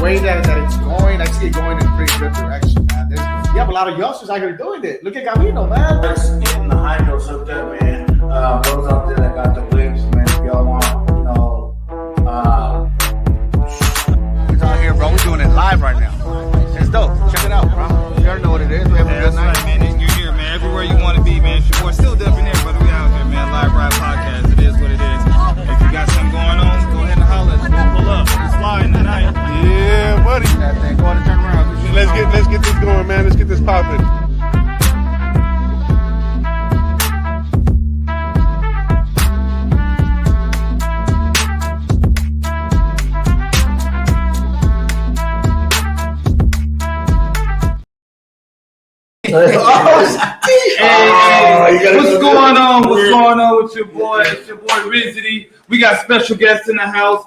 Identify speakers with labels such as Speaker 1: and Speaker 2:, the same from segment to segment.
Speaker 1: Way that it's going, I see it going in a pretty good direction, man. You have a lot of youngsters out here doing it. Look at Camino, man.
Speaker 2: Let's getting the hydros up there, man. Those out there that got the whips, man. If y'all want,
Speaker 1: It's out here, bro. We're doing it live right now. It's dope. Check it out, bro. You already know what it is. We have a good night,
Speaker 3: man. And you're here, man. Everywhere you want to be, man. It's your boy still dumping there, but we out here, man. Live Ride Podcast. It is what it is. If you got something going on, go ahead and holler. We'll pull up. We're sliding tonight.
Speaker 4: Yeah, buddy.
Speaker 1: That thing. Go ahead and turn around.
Speaker 4: Let's get this going, man. Let's get this popping.
Speaker 3: What's going on? What's going on with your boy? It's your boy Rizzy. We got special guests in the house.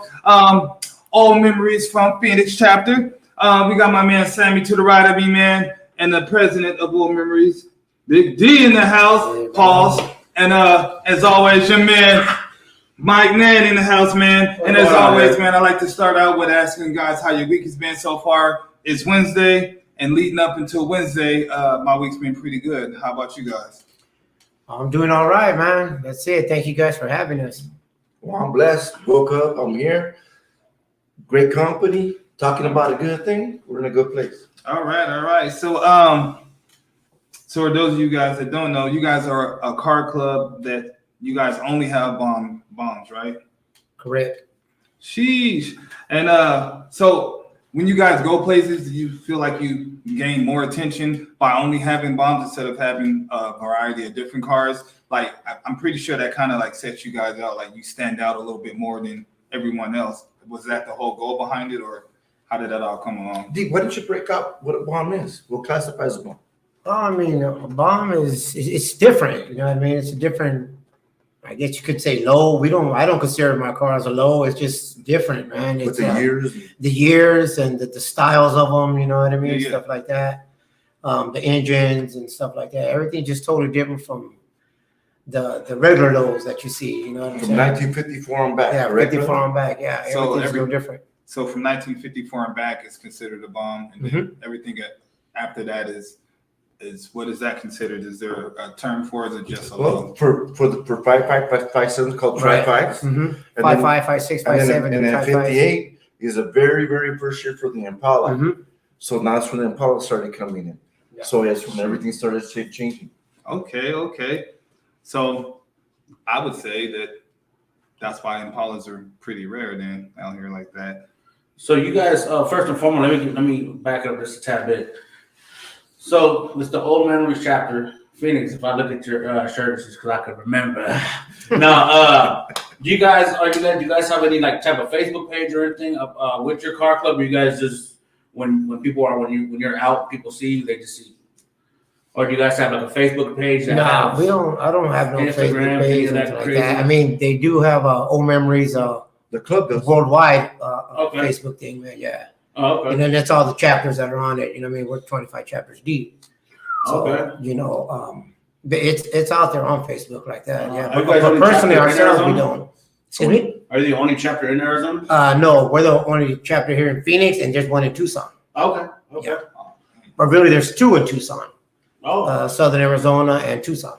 Speaker 3: All Memories from Phoenix chapter. We got my man Sammy to the right of me, man, and the president of All Memories, Big D in the house, Pause. And as always, your man Mike Nan in the house, man. And as always, man, I like to start out with asking guys how your week has been so far. It's Wednesday, and leading up until Wednesday, my week's been pretty good. How about you guys?
Speaker 5: I'm doing all right, man. That's it. Thank you guys for having us.
Speaker 2: well, I'm blessed. Woke up. I'm here. Great company. Talking about a good thing. We're in a good place.
Speaker 3: All right. So for those of you guys that don't know, you guys are a car club that you guys only have bombs, right?
Speaker 5: Correct.
Speaker 3: Sheesh. And so when you guys go places, do you feel like you gain more attention by only having bombs instead of having a variety of different cars? Like, I'm pretty sure that kind of like sets you guys out, like you stand out a little bit more than everyone else. Was that the whole goal behind it, or how did that all come along?
Speaker 2: D, why don't you break up what a bomb is? What classifies a bomb?
Speaker 5: Oh, I mean, a bomb it's different. You know what I mean? It's a different, I guess you could say low. I don't consider my cars a low. It's just different, man. It's
Speaker 2: With
Speaker 5: the years and the styles of them, you know what I mean?
Speaker 3: Yeah.
Speaker 5: Stuff like that. The engines and stuff like that. Everything just totally different from the regular lows that you see, you know what I'm
Speaker 2: From
Speaker 5: saying?
Speaker 2: 1954 on back.
Speaker 5: Yeah,
Speaker 2: correct?
Speaker 5: 54 on back, yeah.
Speaker 3: So
Speaker 5: Everything's no different.
Speaker 3: So from 1954 and back is considered a bomb, and then everything after that is what is that considered? Is there a term for it? Is it just a low?
Speaker 2: Well, for 5.5 called
Speaker 5: Right.
Speaker 2: 5.5s.
Speaker 5: Mm-hmm.
Speaker 2: And
Speaker 5: 5.5, 5.6, 5.7,
Speaker 2: and then 58 is a very, very first year for the Impala.
Speaker 5: Mm-hmm.
Speaker 2: So now that's when the Impala started coming in.
Speaker 5: Yeah.
Speaker 2: So that's when everything started changing.
Speaker 3: Okay. So I would say that's why Impalas are pretty rare then out here like that.
Speaker 6: So you guys, first and foremost, let me back up just a tad bit. So it's the Old Memories chapter, Phoenix. If I look at your shirt, it's just because I could remember. Now, do you guys have any like type of Facebook page or anything with your car club? Or you guys just when you're out, people see you, they just see you? Or do you guys have like a Facebook page?
Speaker 5: No, we don't. I don't have no
Speaker 6: Instagram,
Speaker 5: Facebook page
Speaker 6: any
Speaker 5: or
Speaker 6: of that
Speaker 5: anything like
Speaker 6: crazy?
Speaker 5: that. I mean, they do have Old Memories,
Speaker 2: The club does.
Speaker 5: worldwide
Speaker 6: Okay.
Speaker 5: Facebook thing, man. Yeah,
Speaker 6: Oh, okay.
Speaker 5: and then that's all the chapters that are on it. You know what I mean? We're 25 chapters deep. So,
Speaker 6: Okay.
Speaker 5: you know, it's out there on Facebook like that. Yeah,
Speaker 6: Are you
Speaker 5: but
Speaker 6: guys only
Speaker 5: personally
Speaker 6: chapter in
Speaker 5: ourselves, we
Speaker 6: Arizona?
Speaker 5: don't. Excuse me?
Speaker 6: Are you the only chapter in Arizona?
Speaker 5: No, we're the only chapter here in Phoenix, and there's one in Tucson.
Speaker 6: Okay.
Speaker 5: Yeah. But really, there's two in Tucson.
Speaker 6: Oh.
Speaker 5: Southern Arizona and Tucson.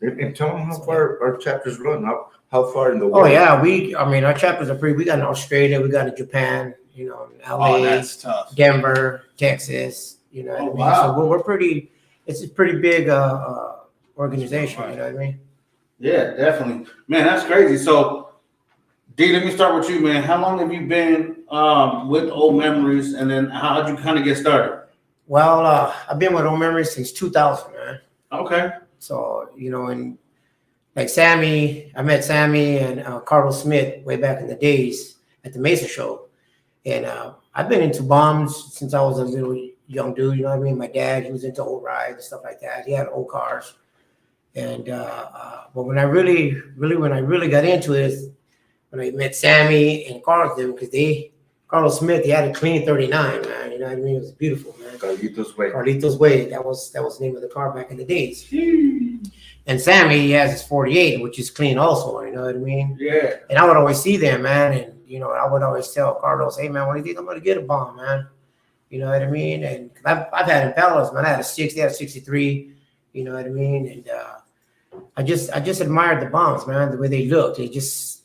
Speaker 2: And tell them how far our chapters run. How far in the world?
Speaker 5: Oh yeah, our chapters are we got in Australia, we got in Japan, you know, in LA,
Speaker 3: Oh, that's tough.
Speaker 5: Denver, Texas, you know what I mean?
Speaker 6: wow.
Speaker 5: So we're pretty, it's a pretty big organization, you know what I mean?
Speaker 6: Yeah, definitely. Man, that's crazy. So, D, let me start with you, man. How long have you been with Old Memories, and then how'd you kind of get started?
Speaker 5: Well, I've been with Old Memories since 2000, man.
Speaker 6: Okay.
Speaker 5: So, you know, and like I met Sammy and Carlos Smith way back in the days at the Mesa show. And I've been into bombs since I was a little young dude, you know what I mean? My dad, he was into old rides and stuff like that. He had old cars. And but when I really got into it is when I met Sammy and Carlos, because Carlos Smith, he had a clean 39, man. You know what I mean? It was beautiful, man.
Speaker 2: Carlitos Way.
Speaker 5: Carlitos Way. That was the name of the car back in the days. And Sammy, he has his 48, which is clean also. You know what I mean?
Speaker 6: Yeah.
Speaker 5: And I would always see them, man. And you know, I would always tell Carlos, "Hey, man, when do you think I'm gonna get a bomb, man?" You know what I mean? And I've had Impalas, man. I had a 60, I had a 63. You know what I mean? And I just admired the bombs, man. The way they looked, it's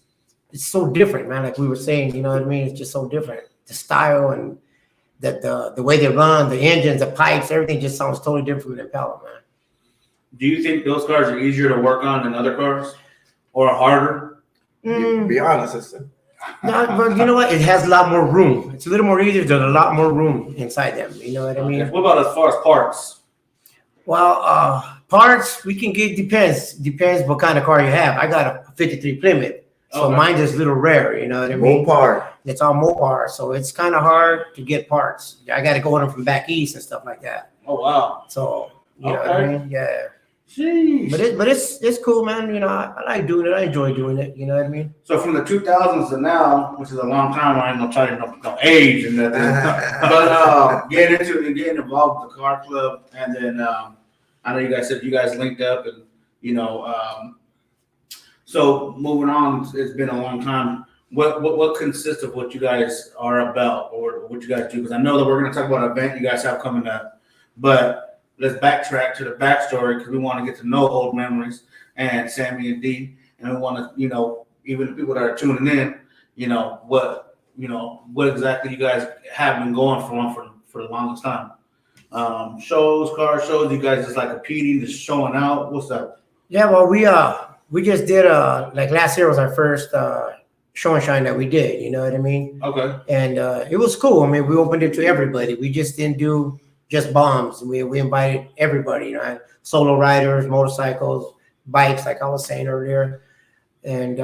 Speaker 5: so different, man. Like we were saying, you know what I mean? It's just so different. The style and the way they run, the engines, the pipes, everything just sounds totally different from an Impala, man.
Speaker 6: Do you think those cars are easier to work on than other cars, or harder?
Speaker 2: Be honest, sister.
Speaker 5: No, but you know what? It has a lot more room. It's a little more easier. There's a lot more room inside them. You know what I mean?
Speaker 6: Okay. What about as far as parts?
Speaker 5: Well, parts we can get depends what kind of car you have. I got a 53 Plymouth, so
Speaker 6: Okay.
Speaker 5: mine's just a little rare. You know what I mean?
Speaker 2: Mopar.
Speaker 5: It's all Mopar, so it's kind of hard to get parts. I got to go them from back east and stuff like that.
Speaker 6: Oh wow.
Speaker 5: So you know what I
Speaker 6: Okay.
Speaker 5: mean? Yeah.
Speaker 6: Jeez.
Speaker 5: But it's cool, man. You know, I like doing it. I enjoy doing it. You know what I mean?
Speaker 6: So from the 2000s to now, which is a long time, I ain't gonna tell you no age and nothing. But getting involved with the car club, and then I know you guys said you guys linked up, and you know, so moving on, it's been a long time. What consists of what you guys are about, or what you guys do? Because I know that we're gonna talk about an event you guys have coming up, but let's backtrack to the backstory because we want to get to know Old Memories and Sammy and D, and we want to, you know, even the people that are tuning in, what exactly you guys have been going for the longest time. Shows, car shows, you guys just like competing, just showing out. What's up?
Speaker 5: Yeah. Well, we just did like last year was our first show and shine that we did. You know what I mean?
Speaker 6: Okay.
Speaker 5: And it was cool. I mean, we opened it to everybody. We just didn't do just bombs. We invited everybody, you know, solo riders, motorcycles, bikes, like I was saying earlier. And,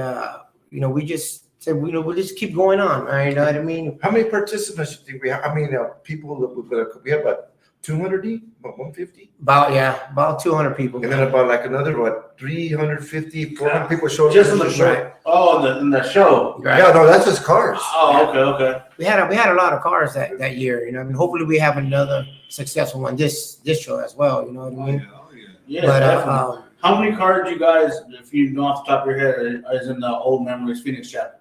Speaker 5: you know, we just said, you know, we'll just keep going on. You know what I mean?
Speaker 2: How many participants do you think we have? I mean, people we have about 200 deep, about 150,
Speaker 5: About 200 people.
Speaker 2: and then about like another 350, 400 people showed up
Speaker 6: Just
Speaker 2: in
Speaker 6: in
Speaker 2: the
Speaker 6: the
Speaker 2: show.
Speaker 5: Right.
Speaker 6: Oh, in the show.
Speaker 5: Right.
Speaker 2: Yeah, no, that's just cars.
Speaker 6: Oh, okay.
Speaker 5: We had a lot of cars that year, you know. I mean, hopefully we have another successful one this show as well. You know what I mean?
Speaker 6: Yeah,
Speaker 5: But
Speaker 6: definitely. How many cars you guys, if you know off the top of your head, is in the Old Memories Phoenix chapter?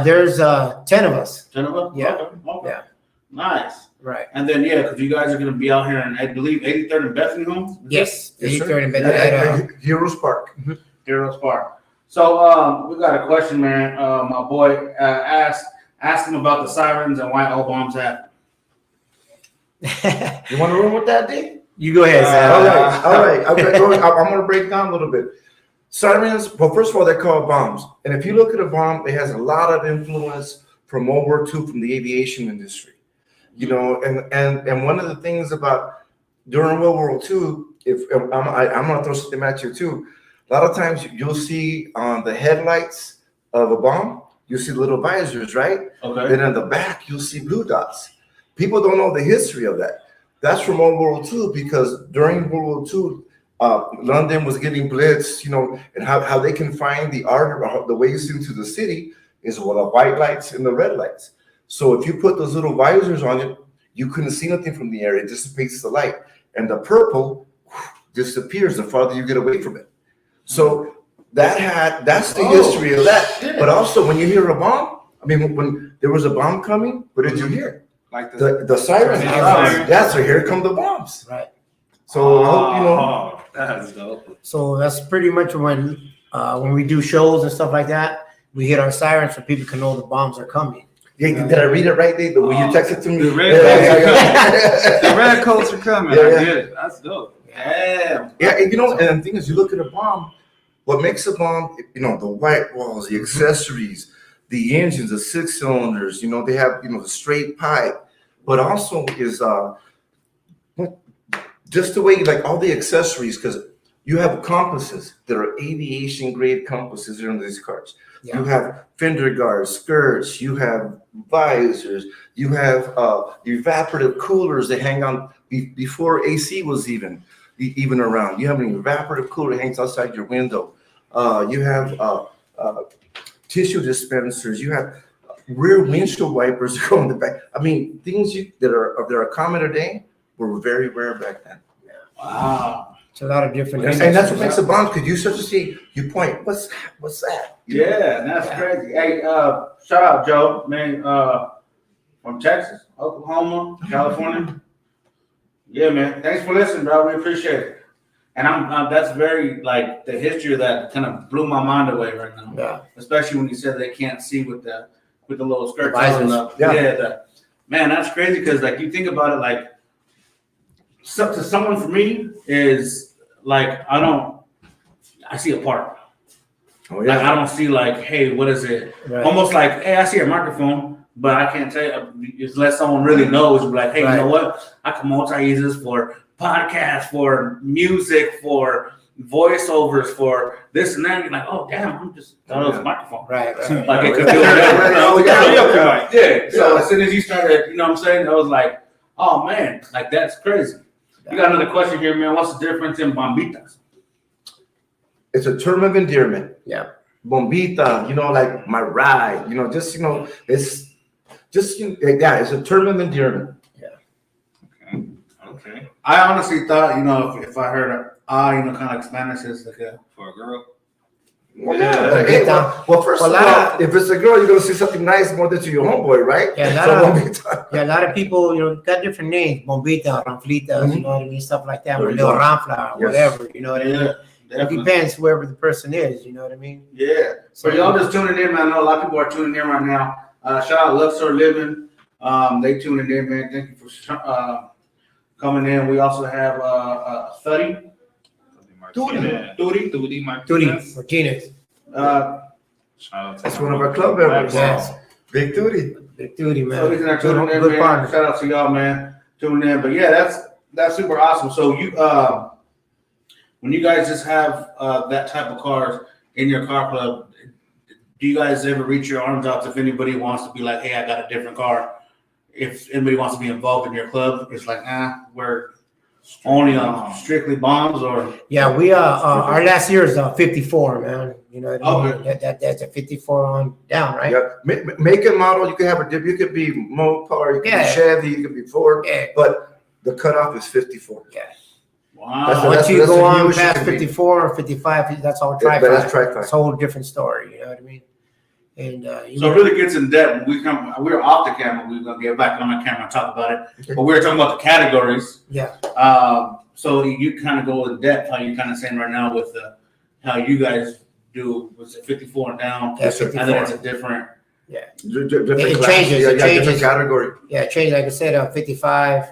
Speaker 5: there's 10 of us.
Speaker 6: 10 of them?
Speaker 5: Yeah.
Speaker 6: Okay.
Speaker 5: Yeah.
Speaker 6: Nice.
Speaker 5: Right.
Speaker 6: And then, because you guys are going to be out here in, I believe, 83rd and Bethany Home?
Speaker 5: Yes.
Speaker 2: Yes, sir.
Speaker 5: 83rd and
Speaker 2: At Heroes Park.
Speaker 6: Heroes Park. So, we got a question, man. My boy asked him about the sirens and why all bombs happen.
Speaker 2: You want to run with that, D?
Speaker 5: You go ahead, Sam.
Speaker 2: All right. I'm going to break down a little bit. Sirens, well, first of all, they're called bombs. And if you look at a bomb, it has a lot of influence from World War II, from the aviation industry. You know, and one of the things about during World War II, if I'm going to throw something at you too, a lot of times you'll see on the headlights of a bomb, you'll see little visors, right?
Speaker 6: Okay.
Speaker 2: Then in the back, you'll see blue dots. People don't know the history of that. That's from World War II because during World War II, London was getting blitzed, you know, and how they can find the ways into the city is with the white lights and the red lights. So if you put those little visors on it, you couldn't see nothing from the air. It dissipates the light. And the purple disappears the farther you get away from it. So that's the history of that.
Speaker 6: Shit.
Speaker 2: But also when you hear a bomb, I mean, when there was a bomb coming, what did you hear?
Speaker 1: Like
Speaker 2: The sirens. Yeah, so here come the bombs.
Speaker 5: Right.
Speaker 2: So I hope you know.
Speaker 1: Oh, that's dope.
Speaker 5: So that's pretty much when we do shows and stuff like that, we hit our sirens so people can know the bombs are coming.
Speaker 2: Yeah, did I read it right, Dave? When you texted to me,
Speaker 3: The red
Speaker 2: yeah.
Speaker 3: The red coats are coming.
Speaker 2: Yeah,
Speaker 3: I
Speaker 2: yeah.
Speaker 3: get it. That's dope.
Speaker 6: Damn.
Speaker 2: Yeah, and you know, and the thing is, you look at a bomb. What makes a bomb? You know, the white walls, the accessories, the engines, the 6 cylinders. You know, they have the straight pipe, but also is just the way like all the accessories because you have compasses that are aviation grade compasses in these cars.
Speaker 5: Yeah.
Speaker 2: You have fender guards, skirts, you have visors, you have evaporative coolers that hang on before AC was even. even around. You have an evaporative cooler that hangs outside your window. You have tissue dispensers. You have rear windshield wipers that go in the back. I mean, things that are common today were very rare back then.
Speaker 6: Wow.
Speaker 5: It's a lot of different.
Speaker 2: And that's what makes a bomb, because you start to see, you point, what's that? You know?
Speaker 6: Yeah, that's crazy. Hey, shout out Joe, man, from Texas, Oklahoma, California. Yeah, man. Thanks for listening, bro. We appreciate it. And I'm that's very, like, the history of that kind of blew my mind away right now.
Speaker 5: Yeah.
Speaker 6: Especially when you said they can't see with the little skirt.
Speaker 5: visors.
Speaker 6: Man, that's crazy, because like you think about it, like to someone for me is like I see a part.
Speaker 2: Oh
Speaker 6: Like
Speaker 2: yeah.
Speaker 6: I don't see like, hey, what is it?
Speaker 5: Right.
Speaker 6: Almost like, hey, I see a microphone, but I can't tell you unless someone really knows. Be like, hey,
Speaker 5: Right.
Speaker 6: you know what? I can multi-use this for podcasts, for music, for voiceovers, for this and that. You're like, oh damn, I'm just thought it was a microphone.
Speaker 5: Right.
Speaker 6: Like it could do whatever.
Speaker 2: Oh, yeah.
Speaker 6: Yeah. So as soon as you started, you know what I'm saying? I was like, oh man, like that's crazy. You got another question here, man. What's the difference in bombitas?
Speaker 2: It's a term of endearment.
Speaker 5: Yeah.
Speaker 2: Bombita, like my ride, it's just, it's a term of endearment.
Speaker 6: Okay. I honestly thought, if I heard kind of like Spanish is like for a girl.
Speaker 2: Well,
Speaker 5: Yeah.
Speaker 2: hey, well, first of all, if it's a girl, you're going to see something nice more than to your homeboy, right?
Speaker 5: Yeah,
Speaker 2: So
Speaker 5: bombita. Yeah, a lot of people, got different names, bombita, ranflitas, you know what I mean, stuff like that, or little ranfla, or whatever, you know what I mean? It depends whoever the person is, you know what I mean?
Speaker 6: Yeah. So y'all just tuning in, man. I know a lot of people are tuning in right now. Shout out Luxor Living. They tuning in, man. Thank you for coming in. We also have Thuddy.
Speaker 5: Turi Martinez.
Speaker 2: That's one of our club members.
Speaker 5: Yes.
Speaker 2: Big Tootie.
Speaker 5: Big Turi, man.
Speaker 6: So he's not tuning in,
Speaker 5: Good
Speaker 6: man.
Speaker 5: partner.
Speaker 6: Shout out to y'all, man. Tuning in. But yeah, that's super awesome. So you when you guys just have that type of cars in your car club, do you guys ever reach your arms out if anybody wants to be like, hey, I got a different car? If anybody wants to be involved in your club, it's like, we're only on strictly bombs, or
Speaker 5: Yeah, we our last year is 54, man. You know what I mean?
Speaker 6: Okay.
Speaker 5: That's a 54 on down, right?
Speaker 2: Yeah. Make and model, you can have you could be Mopar, you could
Speaker 5: Yeah.
Speaker 2: be Chevy, you could be Ford,
Speaker 5: Yeah.
Speaker 2: but the cutoff is 54.
Speaker 5: Yeah.
Speaker 6: wow.
Speaker 5: Once you
Speaker 2: that's
Speaker 5: go
Speaker 2: the
Speaker 5: on
Speaker 2: newest you
Speaker 5: past
Speaker 2: can be.
Speaker 5: 54 or 55, that's all
Speaker 2: But
Speaker 5: tri-fi.
Speaker 2: that's tri-fi.
Speaker 5: It's a whole different story, you know what I mean? And
Speaker 6: So it really gets in depth. We're off the camera. We're gonna get back on the camera and talk about it.
Speaker 2: Okay.
Speaker 6: But we were talking about the categories.
Speaker 5: yeah,
Speaker 6: So you kind of go in depth how you're kind of saying right now with how you guys do. Was it 54 and down?
Speaker 5: Yeah, 54.
Speaker 6: And then it's a different.
Speaker 2: Different
Speaker 5: It
Speaker 2: class.
Speaker 5: changes,
Speaker 2: Yeah,
Speaker 5: it
Speaker 2: different
Speaker 5: changes.
Speaker 2: category.
Speaker 5: yeah, change like I said, 55.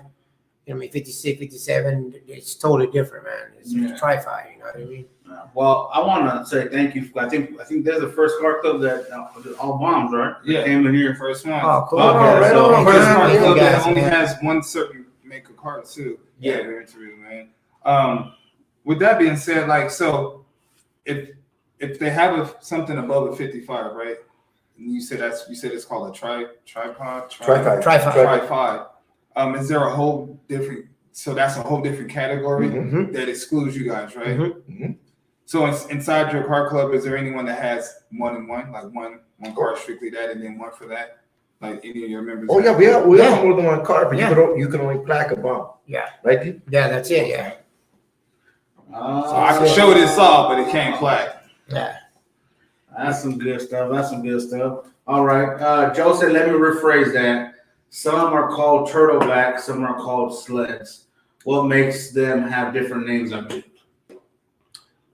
Speaker 5: 56, 57. It's totally different, man. It's tri-fi, you know what I mean?
Speaker 6: Well, I want to say thank you. I think there's the first car club that all bombs, right?
Speaker 3: Yeah.
Speaker 6: Came in here.
Speaker 3: First one.
Speaker 5: Oh, cool.
Speaker 6: Okay,
Speaker 2: right
Speaker 6: so-
Speaker 2: on,
Speaker 3: First
Speaker 2: man.
Speaker 3: car
Speaker 5: Thank you
Speaker 3: club
Speaker 5: guys,
Speaker 3: that only
Speaker 5: man.
Speaker 3: has one certain make of car too.
Speaker 5: Yeah.
Speaker 3: Very true, man. With that being said, like, so if they have something above a 55, right? And you said it's called a tripod.
Speaker 2: Tri-fi.
Speaker 5: Tri-fi.
Speaker 3: Tri-fi. Is there a whole different? So that's a whole different category
Speaker 5: Mm-hmm.
Speaker 3: that excludes you guys, right?
Speaker 5: Mhm.
Speaker 3: So inside your car club, is there anyone that has one and one, like one car strictly that, and then one for that? Like any of your members?
Speaker 2: Oh yeah, we have more than one car, but
Speaker 5: Yeah.
Speaker 2: you can only plaque a bomb.
Speaker 5: Yeah.
Speaker 2: Right, D?
Speaker 5: Yeah, that's it, yeah.
Speaker 3: So I can show this off, but it can't plaque.
Speaker 5: Yeah.
Speaker 6: That's some good stuff. All right. Joe said, let me rephrase that. Some are called turtleback, some are called sleds. What makes them have different names on it?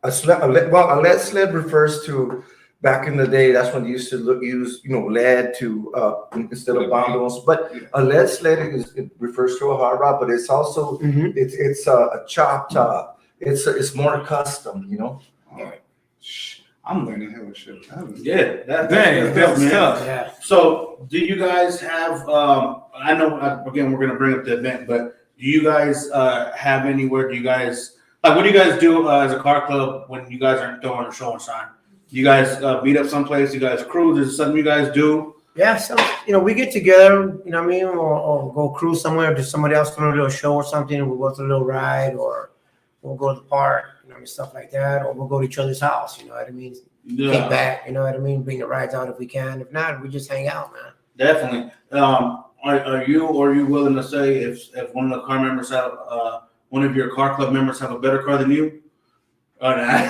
Speaker 2: A lead sled refers to back in the day. That's when they used to use lead to instead of bombs. But a lead sled it refers to a hard rod, but it's also
Speaker 5: Mhm.
Speaker 2: it's a chopped. It's more custom,
Speaker 3: All right. I'm learning hell of shit.
Speaker 6: Yeah, that's
Speaker 3: Dang,
Speaker 6: good,
Speaker 3: that's
Speaker 6: man.
Speaker 3: tough.
Speaker 5: Yeah.
Speaker 6: So, do you guys have? I know again we're gonna bring up the event, but do you guys have anywhere? Do you guys like what do you guys do as a car club when you guys aren't throwing a show and shine? Do you guys meet up someplace? You guys cruise? Is it something you guys do?
Speaker 5: Yeah, so we get together, you know what I mean, or go cruise somewhere to somebody else doing a little show or something, and we go to a little ride or we'll go to the park, you know, and stuff like that, or we'll go to each other's house. You know what I mean?
Speaker 6: Yeah.
Speaker 5: Kick back, you know what I mean? Bring the rides out if we can. If not, we just hang out, man.
Speaker 6: Definitely. Are you willing to say if one of the car members have one of your car club members have a better car than you? Oh, no.
Speaker 5: No, hey,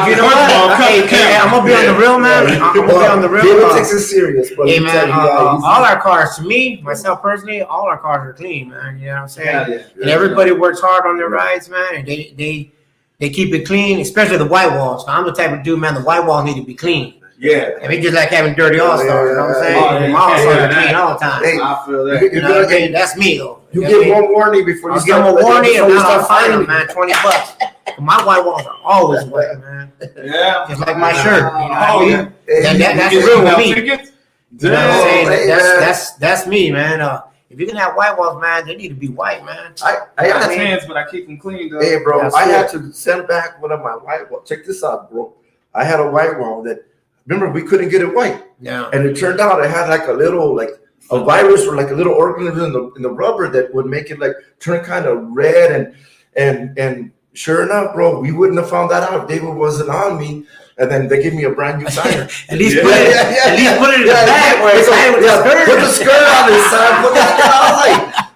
Speaker 5: you know what? Hey, I'm gonna be on the real, man. I'm gonna be on the real.
Speaker 2: David takes it serious, but
Speaker 5: Hey,
Speaker 2: let me tell
Speaker 5: man,
Speaker 2: you, yeah,
Speaker 5: all our cars, to me, myself personally, all our cars are clean, man. You know what I'm saying?
Speaker 6: Yeah, yeah.
Speaker 5: And everybody works hard on their rides, man, and they keep it clean, especially the white walls. I'm the type of dude, man. The white walls need to be clean.
Speaker 6: Yeah.
Speaker 5: I mean, just like having dirty all stars. You know what I'm saying?
Speaker 6: Oh, yeah.
Speaker 5: My all stars are
Speaker 6: Yeah.
Speaker 5: clean all the time.
Speaker 2: Hey,
Speaker 6: I feel that.
Speaker 5: You know what I mean? That's me though.
Speaker 2: you
Speaker 5: know what I
Speaker 2: give
Speaker 5: mean?
Speaker 2: one warning before you
Speaker 5: I'll give them
Speaker 2: start.
Speaker 5: a warning,
Speaker 2: before
Speaker 5: and
Speaker 2: you
Speaker 5: I'll
Speaker 2: start
Speaker 5: find
Speaker 2: fighting.
Speaker 5: them, man. $20. My white walls are always white, man.
Speaker 6: Yeah.
Speaker 5: Just like my shirt. You know what I
Speaker 6: Oh,
Speaker 5: mean?
Speaker 6: yeah.
Speaker 2: Hey,
Speaker 5: That's
Speaker 6: You
Speaker 5: real
Speaker 6: get
Speaker 5: with me.
Speaker 6: tickets?
Speaker 5: You know what I'm
Speaker 2: Oh,
Speaker 5: saying?
Speaker 2: hey, man.
Speaker 5: That's me, man. If you're gonna have white walls, man, they need to be white, man.
Speaker 2: I
Speaker 3: I got
Speaker 2: had to,
Speaker 3: hands, but I keep them clean though.
Speaker 2: hey, bro,
Speaker 5: That's
Speaker 2: I
Speaker 5: it.
Speaker 2: had to send back one of my white walls. Check this out, bro. I had a white wall that, remember, we couldn't get it white.
Speaker 5: Yeah.
Speaker 2: And it turned out it had like a little, like a virus or like a little organism in the rubber that would make it like turn kind of red. And sure enough, bro, we wouldn't have found that out if David wasn't on me. And then they gave me a brand new tire.
Speaker 5: At least
Speaker 6: Yeah.
Speaker 5: put it. At least put it in the bag where it's hanging with the skirt.
Speaker 2: Put the skirt on his side. Put that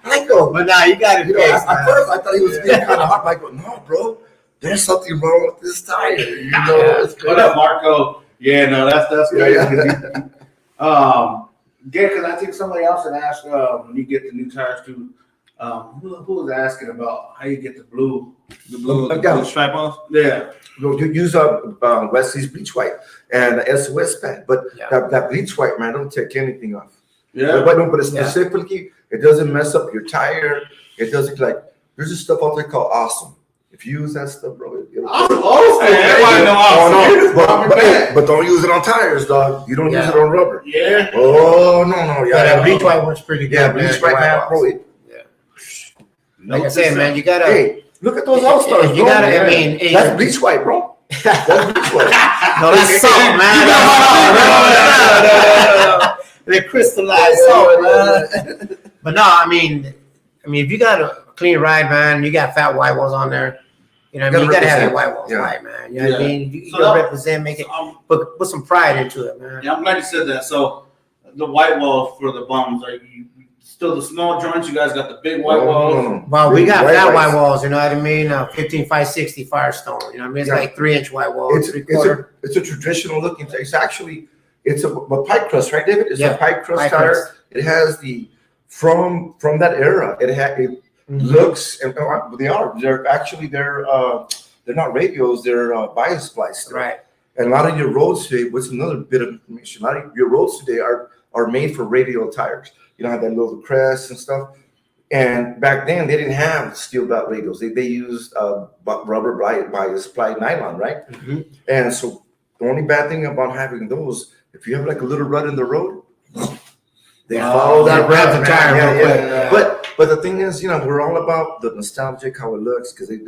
Speaker 2: I go.
Speaker 5: But nah, you got it
Speaker 2: You know,
Speaker 5: fixed,
Speaker 2: at
Speaker 5: man.
Speaker 2: first I thought he was being kind of hard. I go, no, bro, there's something wrong with this tire. You know,
Speaker 5: Yeah.
Speaker 2: it's
Speaker 6: What up, Marco? Yeah, no, that's great.
Speaker 2: Yeah.
Speaker 6: Yeah, because I think somebody else had asked when you get the new tires too. Who was asking about how you get the blue?
Speaker 3: The blue stripe off.
Speaker 6: Yeah,
Speaker 2: You use Wesley's bleach white and SOS pad, but
Speaker 5: Yeah.
Speaker 2: that bleach white, man, don't take anything off.
Speaker 6: yeah.
Speaker 2: But specifically, it doesn't mess up your tire. It doesn't there's this stuff out there called Awesome. If you use that stuff, bro, it'll
Speaker 6: Everybody know Awesome.
Speaker 2: but don't use it on tires, dog. You don't use
Speaker 5: Yeah.
Speaker 2: it on rubber.
Speaker 6: Yeah.
Speaker 2: Oh no,
Speaker 5: Yeah,
Speaker 2: yeah,
Speaker 5: that bleach white works pretty good.
Speaker 2: yeah, bleach white, man, bro.
Speaker 5: Like I said, man, you gotta.
Speaker 2: Hey, look at those all stars.
Speaker 5: You gotta. I mean,
Speaker 2: that's bleach white, bro. That's bleach white.
Speaker 5: no, that's salt, man. No. They crystallized salt, man. But no, I mean, if you got a clean ride, man, you got fat white walls on there. You know what I mean? You gotta have your white walls
Speaker 2: Yeah.
Speaker 5: right, man. You know what I
Speaker 6: Yeah.
Speaker 5: mean? You
Speaker 6: So
Speaker 5: gotta
Speaker 6: that-
Speaker 5: represent, make it, put some pride into it, man.
Speaker 6: Yeah, I'm glad you said that. So the white wall for the bums, are you still the small joints? You guys got the big white walls.
Speaker 5: Well, we got fat white
Speaker 2: whites.
Speaker 5: walls, you know what I mean? 15/560 Firestone, you know what I mean? It's
Speaker 2: Yeah.
Speaker 5: like 3-inch white walls,
Speaker 2: It's
Speaker 5: 3/4.
Speaker 2: it's a traditional looking. It's actually it's a pipe crust, right, David? It's
Speaker 5: Yeah,
Speaker 2: a pipe crust
Speaker 5: pipe
Speaker 2: tire.
Speaker 5: crust.
Speaker 2: It has the from that era. It looks and they're not radios. They're bias spliced.
Speaker 5: Right.
Speaker 2: And a lot of your roads today. What's another bit of information? A lot of your roads today are made for radial tires. You know, have that little crest and stuff. And back then they didn't have steel dot radials. They used rubber bias ply nylon, right?
Speaker 5: Mhm.
Speaker 2: And so the only bad thing about having those, if you have like a little rut in the road, they follow that
Speaker 5: they grab
Speaker 2: rut,
Speaker 5: the
Speaker 2: man.
Speaker 5: tire
Speaker 2: Yeah,
Speaker 5: real
Speaker 2: yeah.
Speaker 5: quick.
Speaker 2: But the thing is, you know, we're all about the nostalgic, how it looks, because if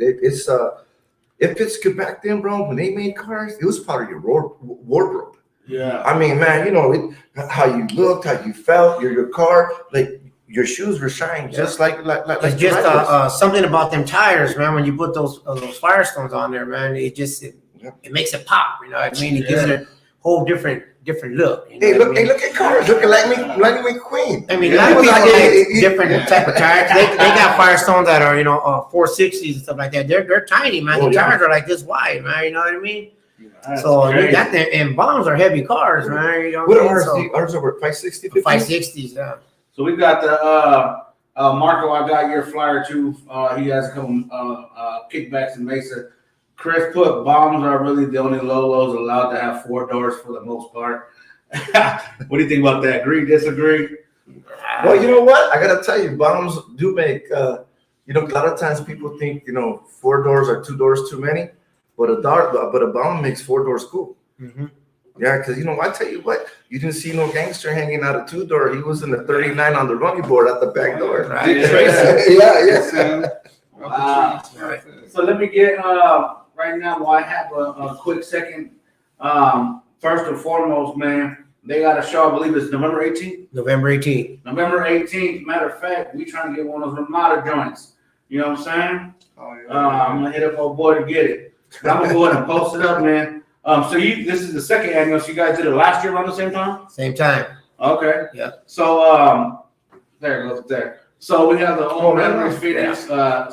Speaker 2: it's good back then, bro, when they made cars, it was part of your wardrobe.
Speaker 6: Yeah.
Speaker 2: I mean, man, you know how you looked, how you felt, your car, like your shoes were shining, just like
Speaker 5: It's
Speaker 2: the
Speaker 5: just
Speaker 2: rifles.
Speaker 5: something about them tires, man. When you put those Firestones on there, man, it makes it pop. You know what I mean? It gives it a whole different look. You know
Speaker 2: Hey,
Speaker 5: what I
Speaker 2: look!
Speaker 5: mean?
Speaker 2: Hey, look at cars. Look at Lightning McQueen.
Speaker 5: I mean,
Speaker 2: Yeah,
Speaker 5: a lot of
Speaker 2: it was
Speaker 5: people
Speaker 2: like-
Speaker 5: like different type of tires. They got Firestones that are 460s and stuff like that. They're tiny, man.
Speaker 2: Oh,
Speaker 5: The
Speaker 2: yeah.
Speaker 5: tires are like this wide, man. You know what I mean?
Speaker 6: That's
Speaker 5: So you
Speaker 6: crazy.
Speaker 5: got them, and bombs are heavy cars, man. You know
Speaker 2: What
Speaker 5: what I
Speaker 2: are
Speaker 5: mean?
Speaker 2: ours?
Speaker 5: So,
Speaker 2: Ours are 560, 50?
Speaker 5: 560s, yeah.
Speaker 6: So we got the Marco. I got your flyer too. He has a couple kickbacks in Mesa. Chris put bombs are really the only Lolos allowed to have 4 doors for the most part. What do you think about that? Agree? Disagree?
Speaker 2: Well, you know what? I gotta tell you, bombs do make. A lot of times people think 4 doors or 2 doors too many, but a bomb makes 4 doors cool.
Speaker 5: Mhm.
Speaker 2: Yeah, because I tell you what, you didn't see no gangster hanging out a 2-door. He was in the 39 on the running board at the back door.
Speaker 5: Right.
Speaker 2: Yeah.
Speaker 6: Wow. So let me get right now. While I have a quick second. First and foremost, man, they got a show. I believe it's November 18th.
Speaker 5: November 18th.
Speaker 6: November 18th. Matter of fact, we trying to get one of those Ramada joints. You know what I'm saying?
Speaker 1: Oh,
Speaker 6: I'm gonna hit up old boy to get it. But I'm gonna go ahead and post it up, man. So this is the second annual. So you guys did it last year around the same time?
Speaker 5: Same time.
Speaker 6: Okay.
Speaker 5: Yeah.
Speaker 6: So there it goes there. So we have the Old
Speaker 2: right
Speaker 6: Memories
Speaker 2: on.
Speaker 6: Phoenix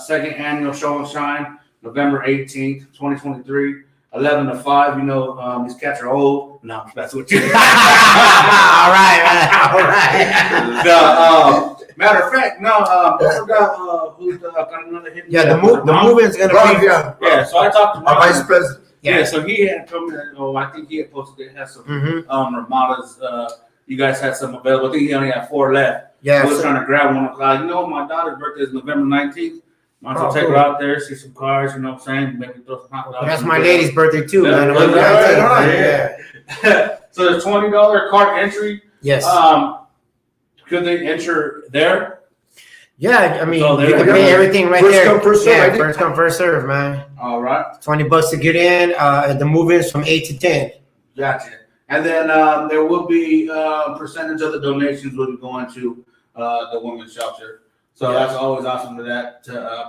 Speaker 6: second annual show and shine, November 18th, 2023, 11 to 5. You know, these cats are old. No, that's what you.
Speaker 5: All right, man. All right.
Speaker 6: No, matter of fact, no. I forgot who's got another hit.
Speaker 5: Yeah, the movement's gonna
Speaker 2: Ron,
Speaker 5: be.
Speaker 2: yeah,
Speaker 6: Yeah, so I talked to
Speaker 2: our
Speaker 6: Ron.
Speaker 2: vice president.
Speaker 6: Yeah, so he had told me that. Oh, I think he had posted it has some Ramadas. You guys had some available. I think he only had 4 left.
Speaker 5: Yeah.
Speaker 6: I was
Speaker 5: so-
Speaker 6: trying to grab one. Like, you know, my daughter's birthday is November 19th. Might as well take her out there, see some cars. You know what I'm saying? Maybe throw some hot dogs.
Speaker 5: That's my lady's birthday too,
Speaker 6: Yeah,
Speaker 5: man.
Speaker 6: yeah,
Speaker 5: November
Speaker 6: yeah,
Speaker 5: 19th.
Speaker 6: yeah. So there's $20 cart entry.
Speaker 5: Yes.
Speaker 6: Could they enter there?
Speaker 5: Yeah, I mean,
Speaker 6: So there
Speaker 5: you can
Speaker 6: we
Speaker 5: pay
Speaker 6: go.
Speaker 5: everything right
Speaker 2: First
Speaker 5: there.
Speaker 2: come, first serve,
Speaker 5: yeah,
Speaker 2: I think.
Speaker 5: first come, first serve, man.
Speaker 6: All right.
Speaker 5: $20 to get in. The move-ins from 8 to 10.
Speaker 6: Gotcha. And then there will be percentage of the donations will be going to the women's shelter. So that's always awesome to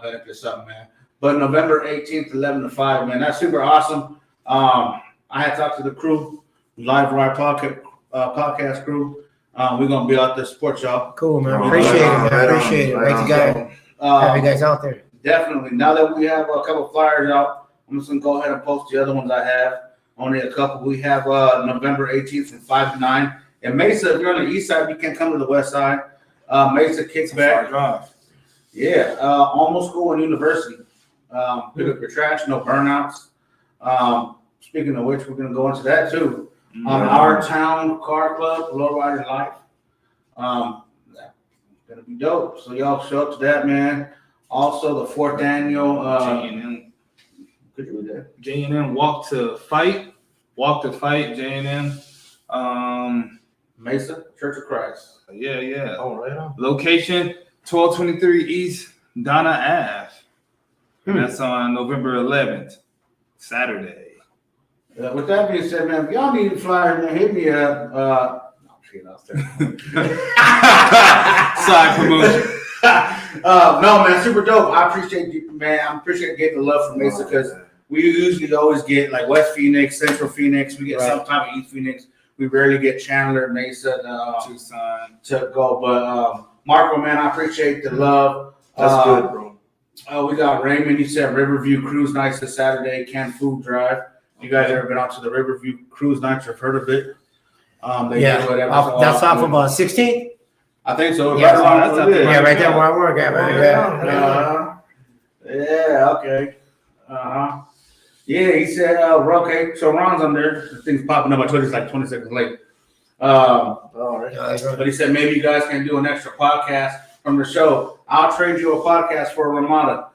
Speaker 6: benefit something, man. But November 18th, 11 to 5, man, that's super awesome. I had talked to the crew, Live Ride podcast crew. We're gonna be out there support y'all.
Speaker 5: Cool, man.
Speaker 2: Right
Speaker 5: Appreciate it,
Speaker 2: on,
Speaker 5: man.
Speaker 2: right on,
Speaker 5: Appreciate it.
Speaker 2: right
Speaker 5: Right,
Speaker 2: on.
Speaker 5: you guys, have you guys out there.
Speaker 6: Definitely. Now that we have a couple flyers out, I'm just gonna go ahead and post the other ones I have. Only a couple. We have November 18th from 5 to 9. And Mesa, if you're on the east side, you can't come to the west side. Mesa kicks back. Yeah, almost school and university. Pick up your trash, no burnouts. Speaking of which, we're gonna go into that too. Our town car club, Lowrider Life. Gonna be dope. So y'all show up to that, man. Also, the 4th annual. Could you read that?
Speaker 3: J&M Walk to Fight, J&M.
Speaker 6: Mesa Church of Christ.
Speaker 3: Yeah.
Speaker 2: Oh, right on.
Speaker 3: Location 1223 East Donna Ave. And that's on November 11th, Saturday.
Speaker 6: With that being said, man, if y'all need a flyer, man, hit me up. No, I'm kidding, I was there.
Speaker 3: Side promotion.
Speaker 6: No, man, super dope. I appreciate you, man. I appreciate getting the love from Mesa because we usually always get like West Phoenix, Central Phoenix. We get some type of East Phoenix. We rarely get Chandler, Mesa,
Speaker 3: Tucson.
Speaker 6: to go. But Marco, man, I appreciate the love.
Speaker 2: That's good, bro.
Speaker 6: We got Raymond. He said Riverview Cruise Nights this Saturday, Canned Food Drive. You guys ever been out to the Riverview Cruise Nights? I've heard of it. They
Speaker 5: Yeah.
Speaker 6: do whatever.
Speaker 5: That's off of 16th?
Speaker 6: I think so.
Speaker 5: Yeah,
Speaker 6: Right
Speaker 3: that's
Speaker 6: on
Speaker 3: up
Speaker 6: it
Speaker 3: there.
Speaker 6: is.
Speaker 5: Yeah, right there where I work at, man. Yeah.
Speaker 6: Yeah, okay. Yeah, he said, okay, so Ron's on there. The thing's popping up on Twitter. It's like 20 seconds late.
Speaker 2: All right.
Speaker 5: Yeah, that's right.
Speaker 6: But he said maybe you guys can do an extra podcast from the show. I'll trade you a podcast for a Ramada.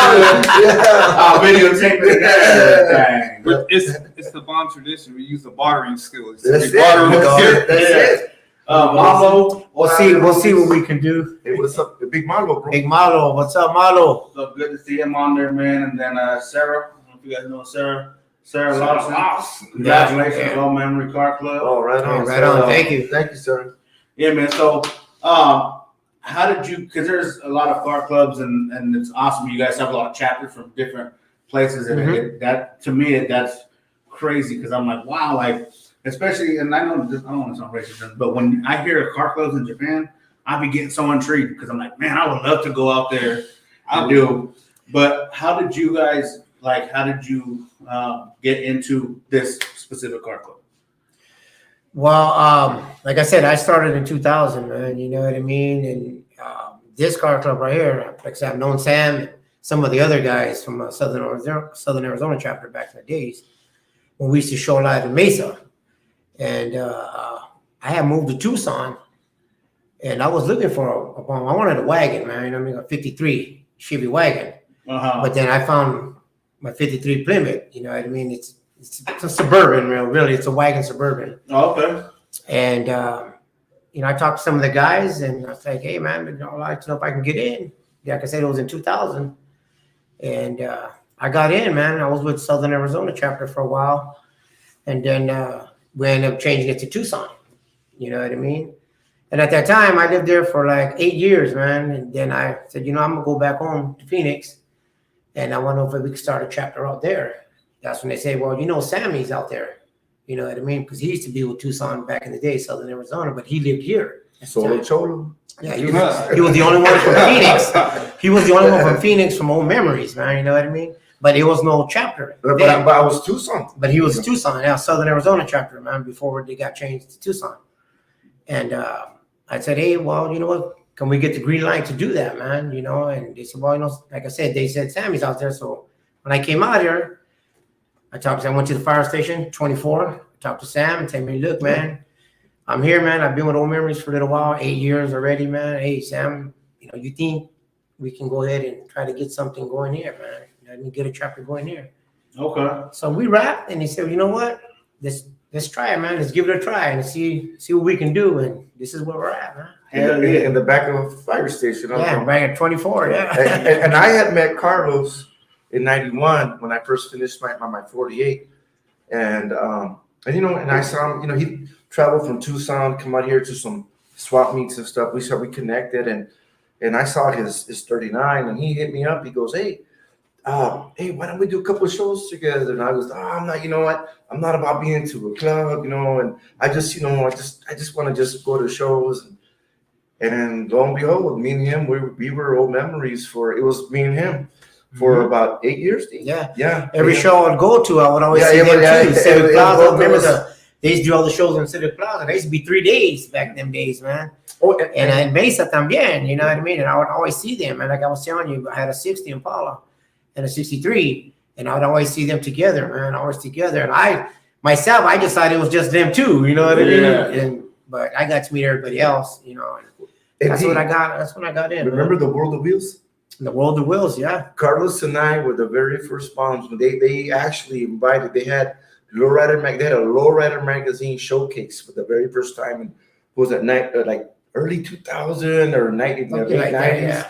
Speaker 6: I'll videotape it and everything.
Speaker 3: But it's the bomb tradition. We use the bartering skills.
Speaker 2: That's
Speaker 3: We
Speaker 2: it.
Speaker 3: barter with
Speaker 2: That's
Speaker 3: skills.
Speaker 2: it. That's it.
Speaker 6: Mambo,
Speaker 5: We'll see what we can do.
Speaker 2: Hey, what's up? The big Marlo, bro.
Speaker 5: Big Malo, what's up, Malo?
Speaker 6: so good to see him on there, man. And then Sarah, I don't know if you guys know Sarah Lawson. Congratulations,
Speaker 5: Yeah.
Speaker 6: Low Memory Car Club.
Speaker 2: Oh, right on.
Speaker 5: Right on. Thank you.
Speaker 2: Thank you, sir.
Speaker 6: Yeah, man. So, how did you? Because there's a lot of car clubs, and it's awesome. You guys have a lot of chapters from different places, and that to me, that's crazy. Because I'm like, wow, like especially, and I know this, I don't want to sound racist, but when I hear car clubs in Japan, I be getting so intrigued because I'm like, man, I would love to go out there. I do. But how did you guys like? How did you get into this specific car club?
Speaker 5: Well, like I said, I started in 2000, man. You know what I mean? And this car club right here, like I said, I've known Sam and some of the other guys from Southern Arizona chapter back in the days when we used to show live in Mesa. And I had moved to Tucson, and I was looking for a bomb. I wanted a wagon, man. I mean, a 53 Chevy wagon. But then I found my 53 Plymouth. You know what I mean? It's a Suburban, really. It's a wagon Suburban.
Speaker 6: Oh, okay.
Speaker 5: And, I talked to some of the guys, and I was like, hey, man, I'd like to know if I can get in. Like I said, it was in 2000. And I got in, man. I was with Southern Arizona chapter for a while. And then we ended up changing it to Tucson. You know what I mean? And at that time, I lived there for like 8 years, man. And then I said, I'm gonna go back home to Phoenix, and I want to know if we could start a chapter out there. That's when they say, well, Sammy's out there. You know what I mean? Because he used to be with Tucson back in the day, Southern Arizona, but he lived here.
Speaker 2: Solo Cholo.
Speaker 5: Yeah, he was the only one from Phoenix. He was the only one from Phoenix from Old Memories, man. You know what I mean? But it was no chapter.
Speaker 2: But I was Tucson.
Speaker 5: But he was Tucson, Southern Arizona chapter, man, before they got changed to Tucson. And I said, hey, well, you know what? Can we get the green light to do that, man? And they said, well, like I said, they said Sammy's out there. So when I came out here, I went to the fire station, 24. I talked to Sam and told me, look, man, I'm here, man. I've been with Old Memories for a little while, 8 years already, man. Hey, Sam, you think we can go ahead and try to get something going here, man? Let me get a chapter going here.
Speaker 6: Okay.
Speaker 5: So we wrapped, and he said, you know what? Let's try it, man. Let's give it a try and see what we can do. And this is where we're at, man.
Speaker 6: Hell yeah.
Speaker 2: In the back of a fire station.
Speaker 5: Yeah, back at 24, yeah.
Speaker 2: and I had met Carlos in 91 when I first finished my 48. And I saw him, he traveled from Tucson, come out here to some swap meets and stuff. We connected, and I saw his 39, and he hit me up. He goes, hey, why don't we do a couple of shows together? And I was, I'm not, I'm not about being to a club, and I just, I just want to just go to shows. And then lo and behold, me and him, we were Old Memories it was me and him for about 8 years.
Speaker 5: Yeah. Every show I'd go to, I would always see them too. Civic Plaza. Remember they used to do all the shows in Civic Plaza. They used to be 3 days back in them days, man. And in Mesa también, you know what I mean? And I would always see them. And like I was telling you, I had a 60 Impala and a 63, and I would always see them together, man, always together. And I just thought it was just them too, you know what I mean? But I got to meet everybody else, and that's what I got. That's when I got in.
Speaker 2: Remember the World of Wheels?
Speaker 5: The World of Wheels, yeah.
Speaker 2: Carlos and I were the very first bombs. They actually invited. They had they had a Lowrider magazine showcase for the very first time. And was that night like early 2000 or 90s?
Speaker 5: Yeah.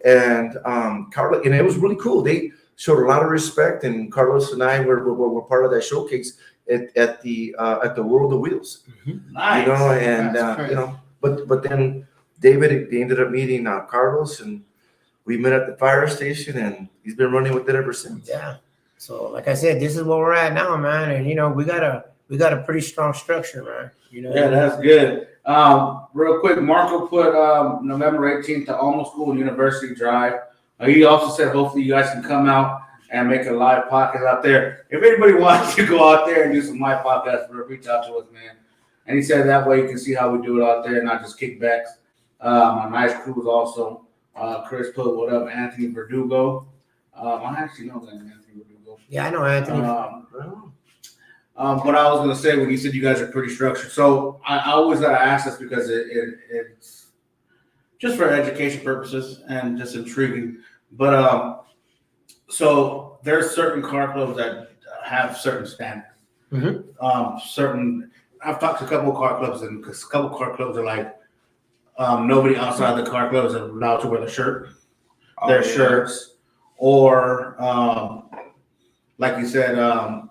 Speaker 2: And Carlos, and it was really cool. They showed a lot of respect, and Carlos and I were part of that showcase at the World of Wheels.
Speaker 6: Nice.
Speaker 2: But then David, they ended up meeting Carlos, and we met at the fire station, and he's been running with it ever since.
Speaker 5: Yeah. So like I said, this is where we're at now, man. And we got a pretty strong structure, man.
Speaker 6: Yeah, that's good. Real quick, Marco put November 18th to Almost School University Drive. He also said hopefully you guys can come out and make a live podcast out there. If anybody wants to go out there and do some live podcasts, reach out to us, man. And he said that way you can see how we do it out there, not just kickbacks. My nice crew is also Chris put what up, Anthony Verdugo. I actually know that Anthony Verdugo.
Speaker 5: Yeah, I know Anthony.
Speaker 6: What I was going to say when you said you guys are pretty structured. So I always got to ask this because it's just for education purposes and just intriguing. But so there's certain car clubs that have certain standards. I've talked to a couple of car clubs, and a couple of car clubs are like nobody outside the car clubs is allowed to wear the shirt, shirts, or like you said,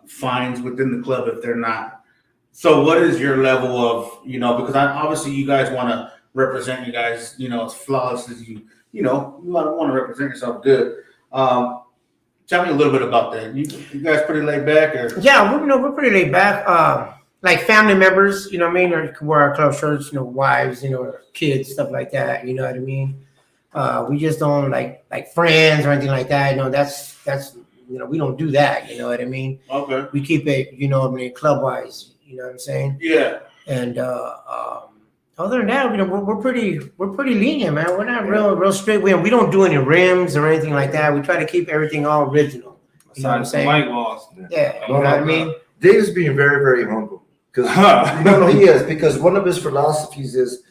Speaker 6: fines within the club if they're not. So what is your level of, because obviously you guys want to represent you guys, as flawless as you want to represent yourself good. Tell me a little bit about that. You guys pretty laid back? Or?
Speaker 5: Yeah, we're pretty laid back. Like family members, or wear our club shirts, wives, kids, stuff like that. You know what I mean? We just don't like friends or anything like that. That's we don't do that. You know what I mean?
Speaker 6: Okay.
Speaker 5: We keep it, club wise. You know what I'm saying?
Speaker 6: Yeah.
Speaker 5: And other than that, we're pretty lenient, man. We're not real strict. We don't do any rims or anything like that. We try to keep everything all original. You know what I'm saying?
Speaker 3: White walls.
Speaker 5: Yeah. You know what I mean?
Speaker 2: Dave's being very, very humble. Because he is, because one of his philosophies is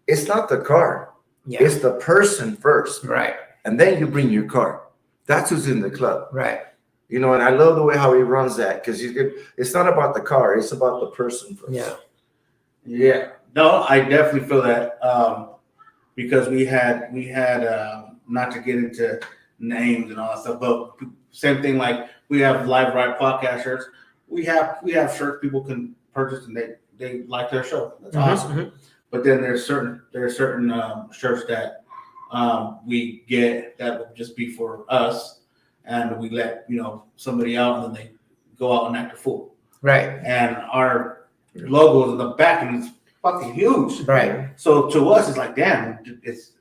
Speaker 2: it's not the car, it's the person first,
Speaker 5: right? And
Speaker 2: then you bring your car. That's who's in the club,
Speaker 5: right?
Speaker 2: And I love the way how he runs that, because it's not about the car, it's about the person first.
Speaker 6: Yeah. No, I definitely feel that because we had not to get into names and all that stuff, but same thing, like we have Live Ride podcast shirts. We have shirts people can purchase and they like their show. That's awesome. but then there's certain shirts that we get that would just be for us, and we let somebody out, and then they go out and act a fool.
Speaker 5: Right.
Speaker 6: And our logos in the back, and it's fucking huge.
Speaker 5: Right.
Speaker 6: So to us, it's like, damn, it's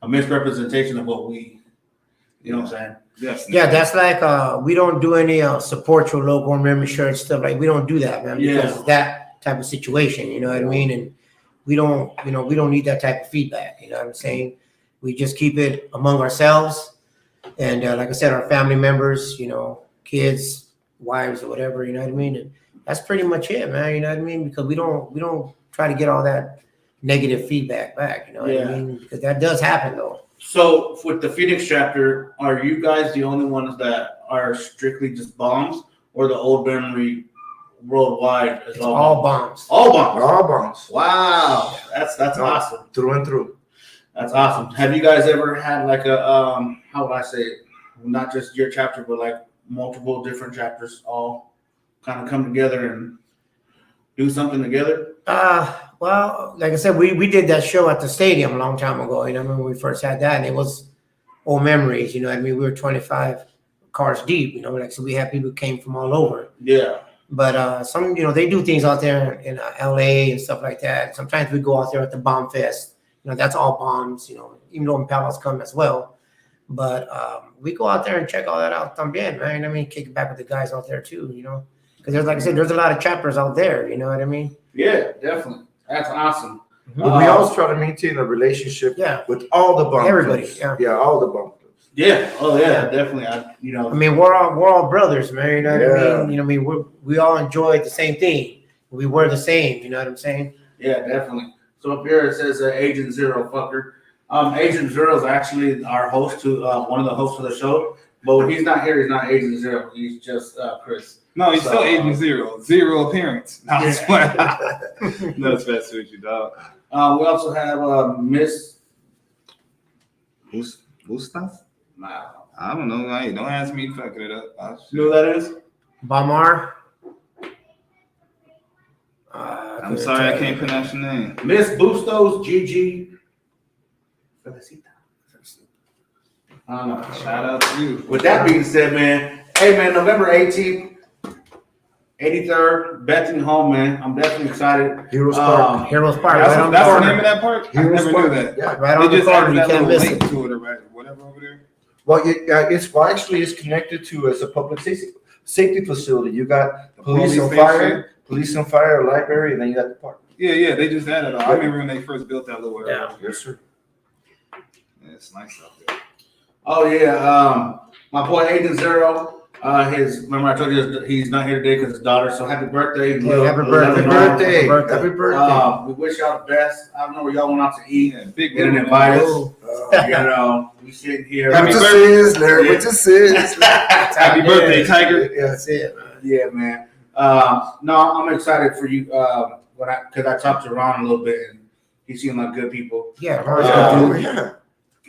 Speaker 6: a misrepresentation of what we, you know what I'm saying?
Speaker 3: Yes.
Speaker 5: Yeah, that's like we don't do any support your local memory shirts stuff. Like we don't do that, man, because
Speaker 6: Yeah.
Speaker 5: it's that type of situation. You know what I mean? And we don't need that type of feedback. You know what I'm saying? We just keep it among ourselves, and like I said, our family members, kids, wives, or whatever. You know what I mean? And that's pretty much it, man. You know what I mean? Because we don't try to get all that negative feedback back. You know what I
Speaker 6: Yeah.
Speaker 5: mean? Because that does happen though.
Speaker 6: So with the Phoenix chapter, are you guys the only ones that are strictly just bombs, or the Old Memory worldwide is
Speaker 5: It's all bombs.
Speaker 6: All bombs.
Speaker 2: All bombs.
Speaker 6: Wow, that's
Speaker 2: No.
Speaker 6: awesome.
Speaker 2: Through and through.
Speaker 6: That's awesome. Have you guys ever had like a how would I say it? Not just your chapter, but like multiple different chapters all kind of come together and do something together?
Speaker 5: Well, like I said, we did that show at the stadium a long time ago. You know, when we first had that, and it was old memories. You know what I mean? We were 25 cars deep. You know, like so we had people who came from all over.
Speaker 6: Yeah.
Speaker 5: But some, they do things out there in LA and stuff like that. Sometimes we go out there at the Bomb Fest. That's all bombs. Even though Impalas come as well. But we go out there and check all that out también, man. I mean, kick it back with the guys out there too. Because there's, like I said, there's a lot of chapters out there. You know what I mean?
Speaker 6: Yeah, definitely. That's awesome.
Speaker 2: But we always try to maintain a relationship
Speaker 5: Yeah.
Speaker 2: with all the bump
Speaker 5: Everybody,
Speaker 2: clubs.
Speaker 5: yeah.
Speaker 2: Yeah, all the bump clubs.
Speaker 6: Yeah. Oh yeah, definitely.
Speaker 5: I mean, we're all brothers, man. You know what I mean? We all enjoy the same thing. We were the same. You know what I'm saying?
Speaker 6: Yeah, definitely. So up here it says Agent Zero, fucker. Agent Zero is actually our host to one of the hosts of the show. But when he's not here, he's not Agent Zero. He's just Chris.
Speaker 3: No, he's
Speaker 6: So,
Speaker 3: still Agent Zero. Zero appearance. No, it's fine. No, it's best with you, dog.
Speaker 6: We also have Miss.
Speaker 3: Bustas? Nah, I don't know. Hey, don't ask me fucking it up.
Speaker 6: You know who that is?
Speaker 5: Bamar.
Speaker 3: I'm sorry, I can't pronounce your name.
Speaker 6: Miss Bustos Gigi.
Speaker 3: Shout out to you.
Speaker 6: With that being said, man, hey man, November 18th, 83rd, Bethany Home, man. I'm definitely excited.
Speaker 2: Heroes Park.
Speaker 5: Heroes Park. Right on the
Speaker 3: That's the
Speaker 5: corner.
Speaker 3: name of that park? I
Speaker 2: Heroes
Speaker 3: never
Speaker 2: Park.
Speaker 3: knew that.
Speaker 2: Yeah.
Speaker 5: Right on
Speaker 3: They
Speaker 5: the
Speaker 3: just
Speaker 5: corner.
Speaker 3: added
Speaker 5: You
Speaker 3: that
Speaker 5: can't
Speaker 3: little
Speaker 5: miss
Speaker 3: link
Speaker 5: it.
Speaker 3: to it, or whatever over there.
Speaker 2: Well, it's connected to as a public safety facility. You got police and fire, library, and then you got the park.
Speaker 3: Yeah, they just added it. I remember when they first built that little area.
Speaker 5: Yeah.
Speaker 2: Yes, sir.
Speaker 3: Yeah, it's nice out there.
Speaker 6: Oh yeah, my boy Agent Zero. Remember I told you he's not here today because his daughter. So happy birthday!
Speaker 5: Yeah, happy birthday.
Speaker 2: Happy birthday.
Speaker 5: Happy birthday.
Speaker 2: Happy birthday.
Speaker 6: We wish y'all the best. I don't know where y'all went out to eat.
Speaker 3: Yeah, big
Speaker 6: They didn't
Speaker 3: woman.
Speaker 6: invite us.
Speaker 5: Oh.
Speaker 6: We sitting here.
Speaker 2: What you says, Larry? What you says?
Speaker 3: Happy birthday, Tiger.
Speaker 2: Yeah.
Speaker 5: That's it, man.
Speaker 6: Yeah, man. No, I'm excited for you. Because I talked to Ron a little bit, and he seemed like good people.
Speaker 5: Yeah,
Speaker 2: Oh,
Speaker 5: right.
Speaker 2: yeah.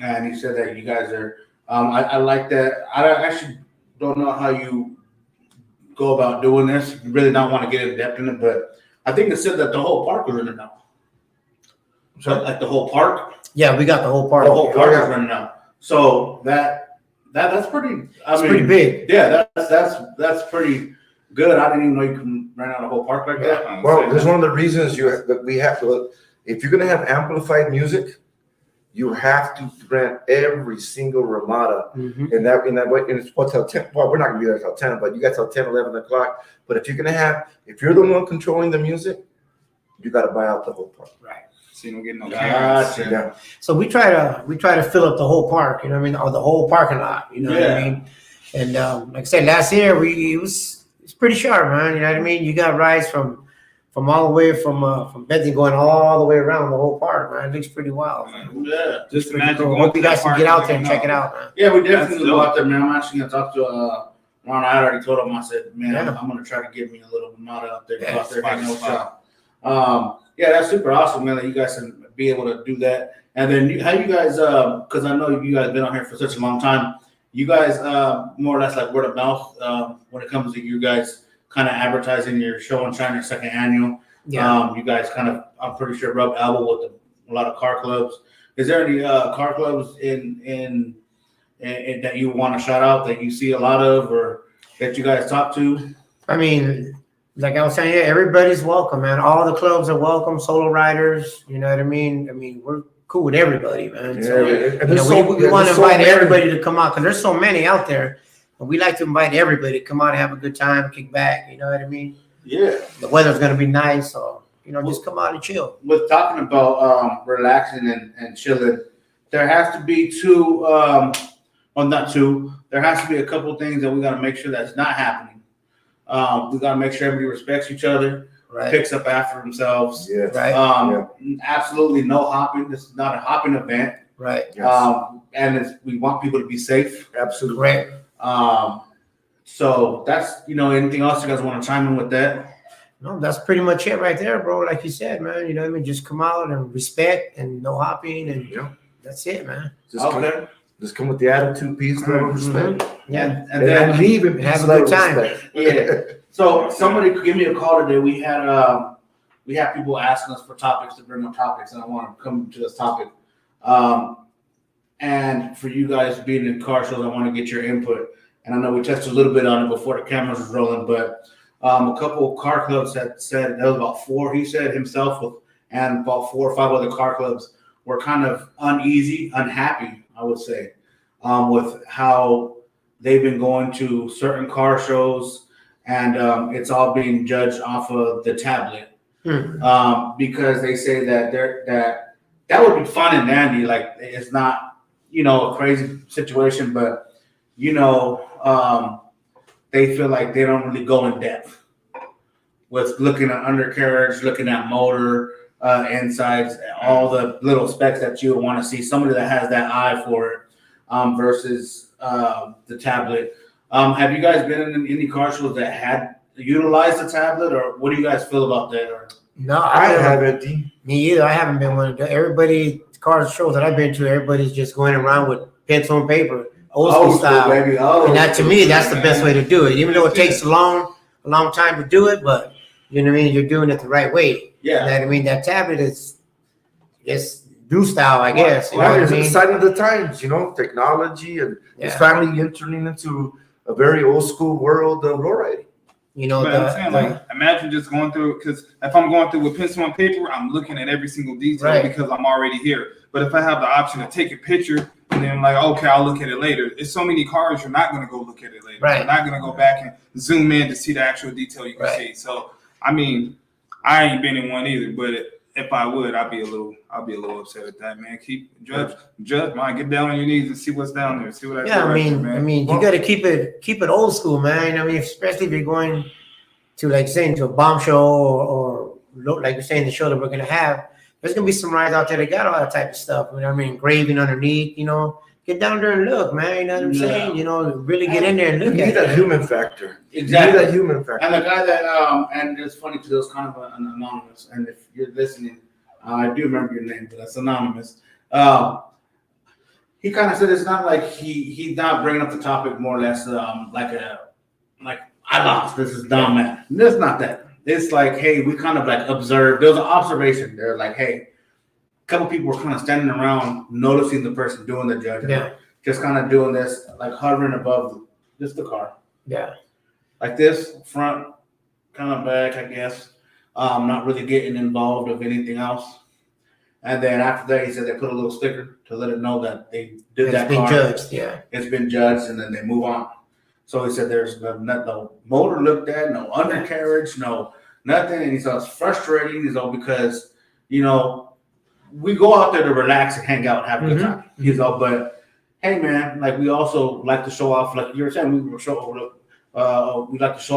Speaker 6: And he said that you guys are. I like that. I actually don't know how you go about doing this. You really don't want to get in depth in it, but I think it said that the whole park was rented out. So like the whole park,
Speaker 5: Yeah, we got the whole park.
Speaker 6: the whole park is rented out. So that's pretty.
Speaker 5: It's pretty big.
Speaker 6: Yeah, that's pretty good. I didn't even know you can rent out a whole park like that.
Speaker 2: Well, there's one of the reasons that we have to. If you're gonna have amplified music, you have to rent every single Ramada
Speaker 5: Mhm.
Speaker 2: in that way. And it's what till 10. Well, we're not gonna be there till 10, but you got till 10, 11 o'clock. But if you're the one controlling the music, you got to buy out the whole park.
Speaker 5: Right.
Speaker 3: So you don't get no cameras.
Speaker 6: Gotcha.
Speaker 2: Yeah.
Speaker 5: So we try to fill up the whole park, you know what I mean, or the whole parking lot, you know what I
Speaker 6: Yeah.
Speaker 5: mean. And like I said, last year it's pretty sharp, man. You know what I mean. You got rides from all the way from Bethany going all the way around the whole park, man. It looks pretty wild. Man.
Speaker 6: Yeah.
Speaker 3: Just
Speaker 5: Pretty
Speaker 3: imagine
Speaker 5: cool.
Speaker 3: going
Speaker 5: Hope
Speaker 3: to
Speaker 5: you
Speaker 3: that
Speaker 5: guys can
Speaker 3: park
Speaker 5: get out
Speaker 3: and
Speaker 5: there and
Speaker 3: looking
Speaker 5: check it
Speaker 3: up.
Speaker 5: out, man.
Speaker 6: Yeah, we definitely
Speaker 3: That's
Speaker 6: go
Speaker 3: dope.
Speaker 6: out there, man. I'm actually gonna talk to Ron. I already told him. I said, man,
Speaker 5: Yeah.
Speaker 6: I'm gonna try to get me a little Ramada out there. Go
Speaker 5: Yeah,
Speaker 6: out there, hang out
Speaker 3: spot.
Speaker 6: with y'all. Yeah, that's super awesome, man. That you guys can be able to do that. And then how you guys? Because I know you guys been on here for such a long time. You guys more or less like word of mouth when it comes to you guys kind of advertising your show and trying your second annual.
Speaker 5: Yeah.
Speaker 6: You guys kind of, I'm pretty sure, rub elbow with a lot of car clubs. Is there any car clubs in that you want to shout out that you see a lot of, or that you guys talk to?
Speaker 5: I mean, like I was saying, yeah, everybody's welcome, man. All the clubs are welcome. Solo riders, you know what I mean? I mean, we're cool with everybody, man. So, we want to invite everybody to come out because there's so many out there. And we like to invite everybody to come out and have a good time, kick back. You know what I mean?
Speaker 6: Yeah.
Speaker 5: The weather's gonna be nice, so just come out and chill.
Speaker 6: With talking about relaxing and chilling, there has to be two. Well, not two. There has to be a couple things that we got to make sure that's not happening. We got to make sure everybody respects each other,
Speaker 5: Right.
Speaker 6: picks up after themselves.
Speaker 2: Yeah.
Speaker 5: Right.
Speaker 6: Absolutely no hopping. This is not a hopping event.
Speaker 5: Right.
Speaker 2: Yes.
Speaker 6: And we want people to be safe.
Speaker 2: Absolutely.
Speaker 5: Correct.
Speaker 6: So that's, anything else you guys want to chime in with that?
Speaker 5: No, that's pretty much it right there, bro. Like you said, man. You know what I mean? Just come out and respect and no hopping, and
Speaker 2: Yeah.
Speaker 5: that's it, man.
Speaker 2: Just come with the attitude, peace, love, and respect.
Speaker 5: Yeah.
Speaker 6: And then
Speaker 2: leave in
Speaker 5: have
Speaker 2: peace,
Speaker 5: a
Speaker 2: love,
Speaker 5: good time.
Speaker 2: respect.
Speaker 6: Yeah. So somebody could give me a call today. We had people asking us for topics to bring up topics, and I want to come to this topic. And for you guys being in car shows, I want to get your input. And I know we touched a little bit on it before the cameras was rolling, but a couple of car clubs had said there was about 4. He said himself and about 4 or 5 other car clubs were kind of uneasy, unhappy, I would say, with how they've been going to certain car shows, and it's all being judged off of the tablet. Because they say that would be fun and dandy. Like, it's not, a crazy situation, but they feel like they don't really go in depth with looking at undercarriage, looking at motor, insides, all the little specs that you would want to see. Somebody that has that eye for it versus the tablet. Have you guys been in any car shows that had utilized the tablet, or what do you guys feel about that? Or
Speaker 5: No,
Speaker 2: I haven't.
Speaker 5: Me either. I haven't been one of them. Everybody, car shows that I've been to, everybody's just going around with pencil and paper, old school style.
Speaker 6: baby.
Speaker 5: And that, to me, that's the best way to do it. Even though it takes a long time to do it, but you know what I mean. You're doing it the right way.
Speaker 6: Yeah.
Speaker 5: You know what I mean. That tablet is just new style, I guess. You know what I
Speaker 2: It's a
Speaker 5: mean?
Speaker 2: sign of the times, technology, and it's
Speaker 5: Yeah.
Speaker 2: finally entering into a very old school world of road riding.
Speaker 5: You know,
Speaker 3: But I'm saying, like, imagine just going through, because if I'm going through with pencil and paper, I'm looking at every single detail
Speaker 5: Right.
Speaker 3: because I'm already here. But if I have the option to take a picture and then like, okay, I'll look at it later. It's so many cars, you're not going to go look at it later.
Speaker 5: Right.
Speaker 3: You're not going to go back and zoom in to see the actual detail you can
Speaker 5: Right.
Speaker 3: see. So, I mean, I ain't been in one either, but if I would, I'd be a little upset at that, man. Judge, man, get down on your knees and see what's down there. See what I
Speaker 5: yeah.
Speaker 3: see
Speaker 5: I
Speaker 3: right
Speaker 5: mean,
Speaker 3: there, man.
Speaker 5: you got to keep it old school, man. I mean, especially if you're going to, like saying, to a bomb show or like you're saying, the show that we're gonna have. There's gonna be some rides out there that got all that type of stuff. You know what I mean? Engraving underneath. Get down there and look, man. You know what I'm saying? Really get in there and
Speaker 2: You
Speaker 5: look
Speaker 2: need
Speaker 5: at
Speaker 2: that
Speaker 5: it.
Speaker 2: human factor.
Speaker 6: Exactly.
Speaker 2: You need that human factor.
Speaker 6: And the guy that, and it's funny because it was kind of an anonymous. And if you're listening, I do remember your name, but that's anonymous. He kind of said it's not like he's not bringing up the topic more or less like I lost. This is dumb, man. It's not that. It's like, hey, we kind of like observed. There was an observation. They're like, hey, a couple people were kind of standing around noticing the person doing the judging.
Speaker 5: Yeah.
Speaker 6: Just kind of doing this, like hovering above just the car.
Speaker 5: Yeah.
Speaker 6: Like this, front, kind of back, I guess. Not really getting involved of anything else. And then after that, he said they put a little sticker to let it know that they did that
Speaker 5: It's been
Speaker 6: car.
Speaker 5: judged. Yeah.
Speaker 6: It's been judged, and then they move on. So he said there's no motor looked at, no undercarriage, no nothing. And he said it's frustrating, because, we go out there to relax and hang out and have a good time. But hey, man, like, we also like to show off, like you were saying, we like to show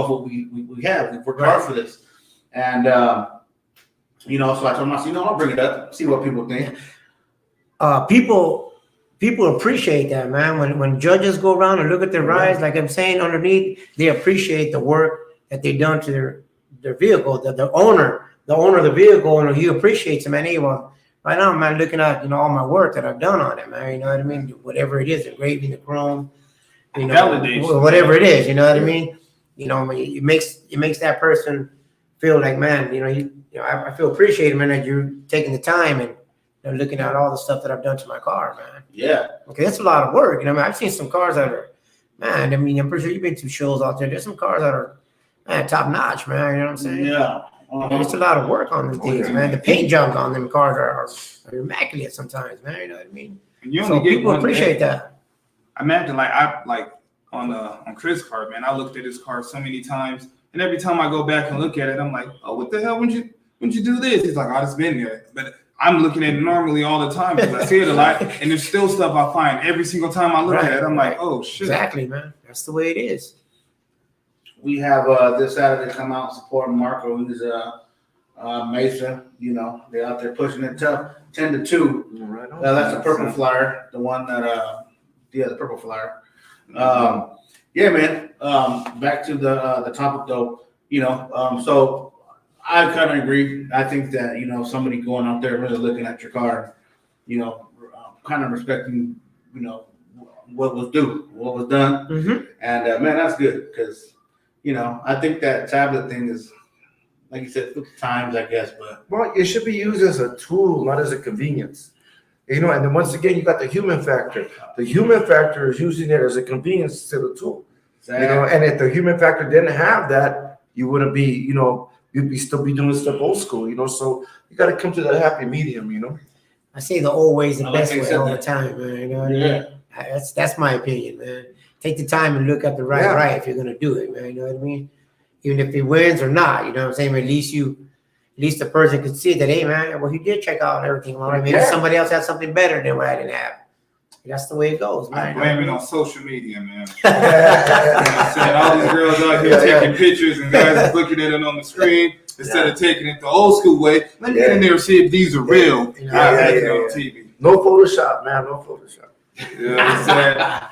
Speaker 6: off what we have. We worked hard for this. And, so I told him, I said, I'll bring it up, see what people think.
Speaker 5: People appreciate that, man. When judges go around and look at their rides, like I'm saying, underneath, they appreciate the work that they've done to their vehicle. The owner of the vehicle, he appreciates it, man. Hey, well, right now, man, looking at all my work that I've done on it, man. You know what I mean? Whatever it is, engraving, the chrome,
Speaker 3: Validation.
Speaker 5: whatever it is. You know what I mean? It makes that person feel like, man, I feel appreciated, man, that you're taking the time and looking at all the stuff that I've done to my car, man.
Speaker 6: Yeah.
Speaker 5: Okay, that's a lot of work. I've seen some cars that are, man, I'm pretty sure you've been to shows out there. There's some cars that are, man, top notch, man. You know what I'm saying?
Speaker 6: Yeah.
Speaker 5: There's a lot of work on them things, man. The paint job on them cars are immaculate sometimes, man. You know what I mean?
Speaker 3: And you
Speaker 5: So
Speaker 3: only get
Speaker 5: people
Speaker 3: one
Speaker 5: appreciate
Speaker 3: day.
Speaker 5: that.
Speaker 3: Imagine like on Chris' car, man. I looked at his car so many times, and every time I go back and look at it, I'm like, oh, what the hell? When you do this? He's like, oh, it's been there. But I'm looking at it normally all the time because I see it a lot, and there's still stuff I find every single time I look at it. I'm like, oh shit.
Speaker 5: Exactly, man. That's the way it is.
Speaker 6: We have this Saturday come out and support Marco. He's Mesa. They're out there pushing it tough. 10-2.
Speaker 2: Right on.
Speaker 6: That's the purple flyer, the one that the purple flyer. Yeah, man. Back to the topic though. So I kind of agree. I think that somebody going out there really looking at your car, kind of respecting what was due, what was done, and man, that's good because I think that tablet thing is, like you said, 50 times, I guess, but
Speaker 2: Well, it should be used as a tool, not as a convenience. And then once again, you got the human factor. The human factor is using it as a convenience to the tool. And if the human factor didn't have that, you wouldn't be, you'd be still be doing stuff old school, so you got to come to that happy medium,
Speaker 5: I say the old way is the
Speaker 6: I like
Speaker 5: best
Speaker 6: how you
Speaker 5: way
Speaker 6: said
Speaker 5: all the
Speaker 6: that.
Speaker 5: time, man. You know what I mean?
Speaker 6: Yeah.
Speaker 5: That's my opinion, man. Take the time and look at the right if you're gonna do it, man. You know what I mean? Even if he wins or not, you know what I'm saying? At least the person could see that, hey, man, well, he did check out everything. All right, maybe
Speaker 2: Yeah.
Speaker 5: somebody else had something better than what I didn't have. That's the way it goes,
Speaker 3: I
Speaker 5: man.
Speaker 3: blame it on social media, man. I'm saying all these girls out here taking pictures and guys looking at it on the screen instead of taking it the old school way. Let me get in there and see if these are real.
Speaker 5: Yeah.
Speaker 3: Not making it on TV.
Speaker 2: No Photoshop, man. No Photoshop.
Speaker 3: You know what I'm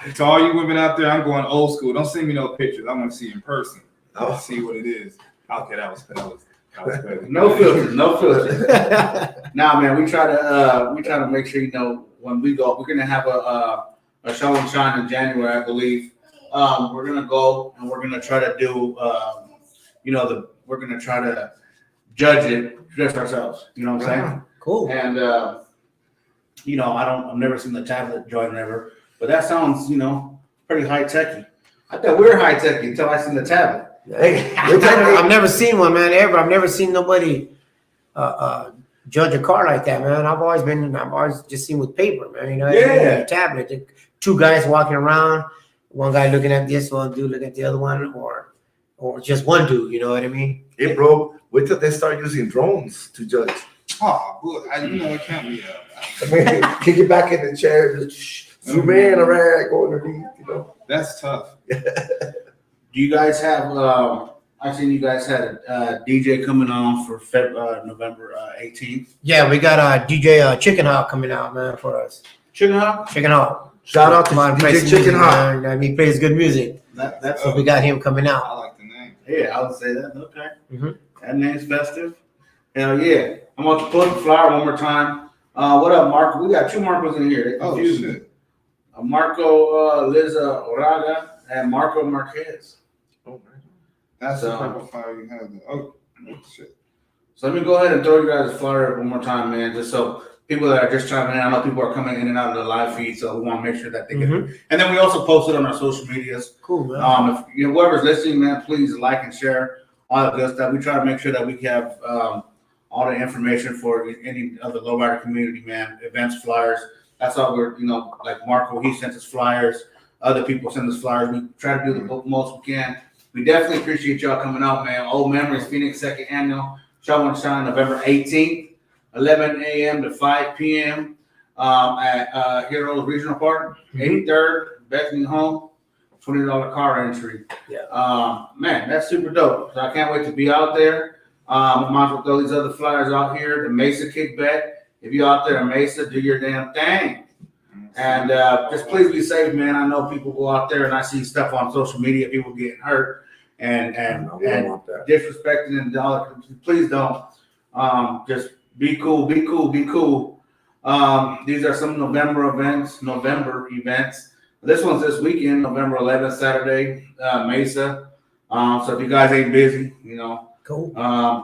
Speaker 3: saying? To all you women out there, I'm going old school. Don't send me no pictures. I want to see in person. I want to see what it is. Okay, that was good.
Speaker 6: no filters, no filters. Nah, man, we try to make sure when we go, we're gonna have a show and shine in January, I believe. We're gonna go and we're gonna try to do we're gonna try to judge it just ourselves. You know what I'm saying?
Speaker 5: Cool.
Speaker 6: And I've never seen the tablet joint ever, but that sounds pretty high techy. I thought we were high techy until I seen the tablet.
Speaker 2: Hey,
Speaker 5: I've never seen one, man, ever. I've never seen nobody judge a car like that, man. I've always just seen with paper, man. You know,
Speaker 6: Yeah.
Speaker 5: a tablet. Two guys walking around, one guy looking at this, one dude looking at the other one, or just one dude. You know what I mean?
Speaker 2: Hey, bro, wait till they start using drones to judge.
Speaker 3: Oh, look, it can't be.
Speaker 2: I mean, kick it back in the chair, just zoom in around, go underneath,
Speaker 3: That's tough.
Speaker 6: Do you guys have? I seen you guys had a DJ coming on for November 18th.
Speaker 5: Yeah, we got DJ Chicken Hawk coming out, man, for us.
Speaker 6: Chicken Hawk.
Speaker 5: Chicken Hawk.
Speaker 2: Shout out to
Speaker 5: Come on, play
Speaker 2: DJ
Speaker 5: some
Speaker 2: Chicken
Speaker 5: music,
Speaker 2: Hawk.
Speaker 5: man. He plays good music.
Speaker 6: That's
Speaker 5: So we got him coming
Speaker 3: I
Speaker 5: out.
Speaker 3: like the name.
Speaker 6: yeah. I would say that. Okay.
Speaker 5: Mhm.
Speaker 6: That name's festive. Hell yeah! I'm going to put the flyer one more time. What up, Marco? We got two Marcos in here. They
Speaker 3: Oh
Speaker 6: confused me.
Speaker 3: shit.
Speaker 6: Marco Liza Oraga and Marco Marquez.
Speaker 3: That's
Speaker 6: So-
Speaker 3: the purple fire you have. Oh shit.
Speaker 6: So let me go ahead and throw you guys a flyer one more time, man, just so people that are just chiming in, I know people are coming in and out of the live feed, so we want to make sure that they get it. And then we also post it on our social medias.
Speaker 5: Cool, man.
Speaker 6: If whoever's listening, man, please like and share all the good stuff. We try to make sure that we have all the information for any of the lowrider community, man, events, flyers. That's all we're, like Marco, he sent us flyers. Other people send us flyers. We try to do the most we can. We definitely appreciate y'all coming out, man. Old Memories Phoenix 2nd Annual Show and Shine, November 18th, 11 a.m. to 5 p.m. At Heroes Regional Park, 83rd, Bethany Home, $20 car entry.
Speaker 5: Yeah.
Speaker 6: Man, that's super dope. So I can't wait to be out there. I might as well throw these other flyers out here. The Mesa Kickback. If you're out there in Mesa, do your damn thing. And just please be safe, man. I know people go out there and I see stuff on social media, people getting hurt and
Speaker 2: We don't want that.
Speaker 6: disrespecting and all. Please don't. Just be cool, be cool, be cool. These are some November events. This one's this weekend, November 11th, Saturday, Mesa. So if you guys ain't busy,
Speaker 5: Cool.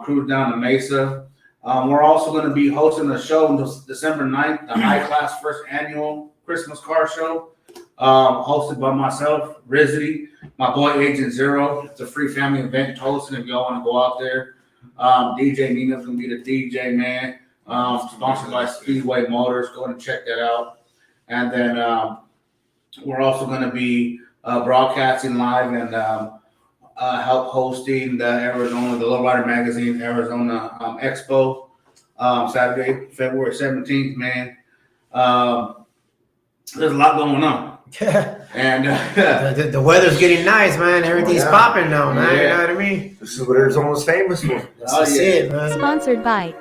Speaker 6: Cruise down to Mesa. We're also going to be hosting a show on December 9th, the High Class First Annual Christmas Car Show, hosted by myself, Rizzy, my boy Agent Zero. It's a free family event in Tolleson if y'all want to go out there. DJ Nina's going to be the DJ, man. Sponsored by Speedway Motors. Go and check that out. And then we're also going to be broadcasting live and help hosting the Lowrider Magazine Arizona Expo Saturday, February 17th, man. There's a lot going on. And
Speaker 5: the weather's getting nice, man. Everything's
Speaker 2: yeah.
Speaker 5: popping now, man.
Speaker 6: Yeah.
Speaker 5: You know what I mean?
Speaker 2: This is what Arizona's famous for.
Speaker 5: That's it, man.
Speaker 7: Sponsored by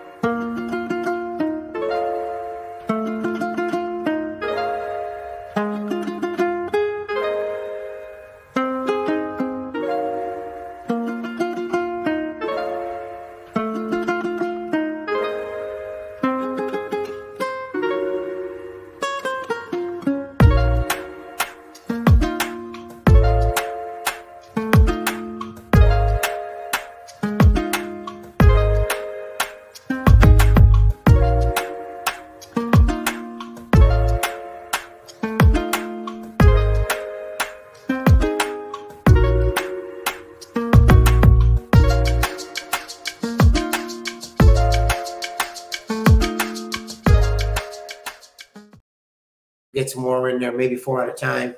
Speaker 5: get some more in there, maybe 4 at a time.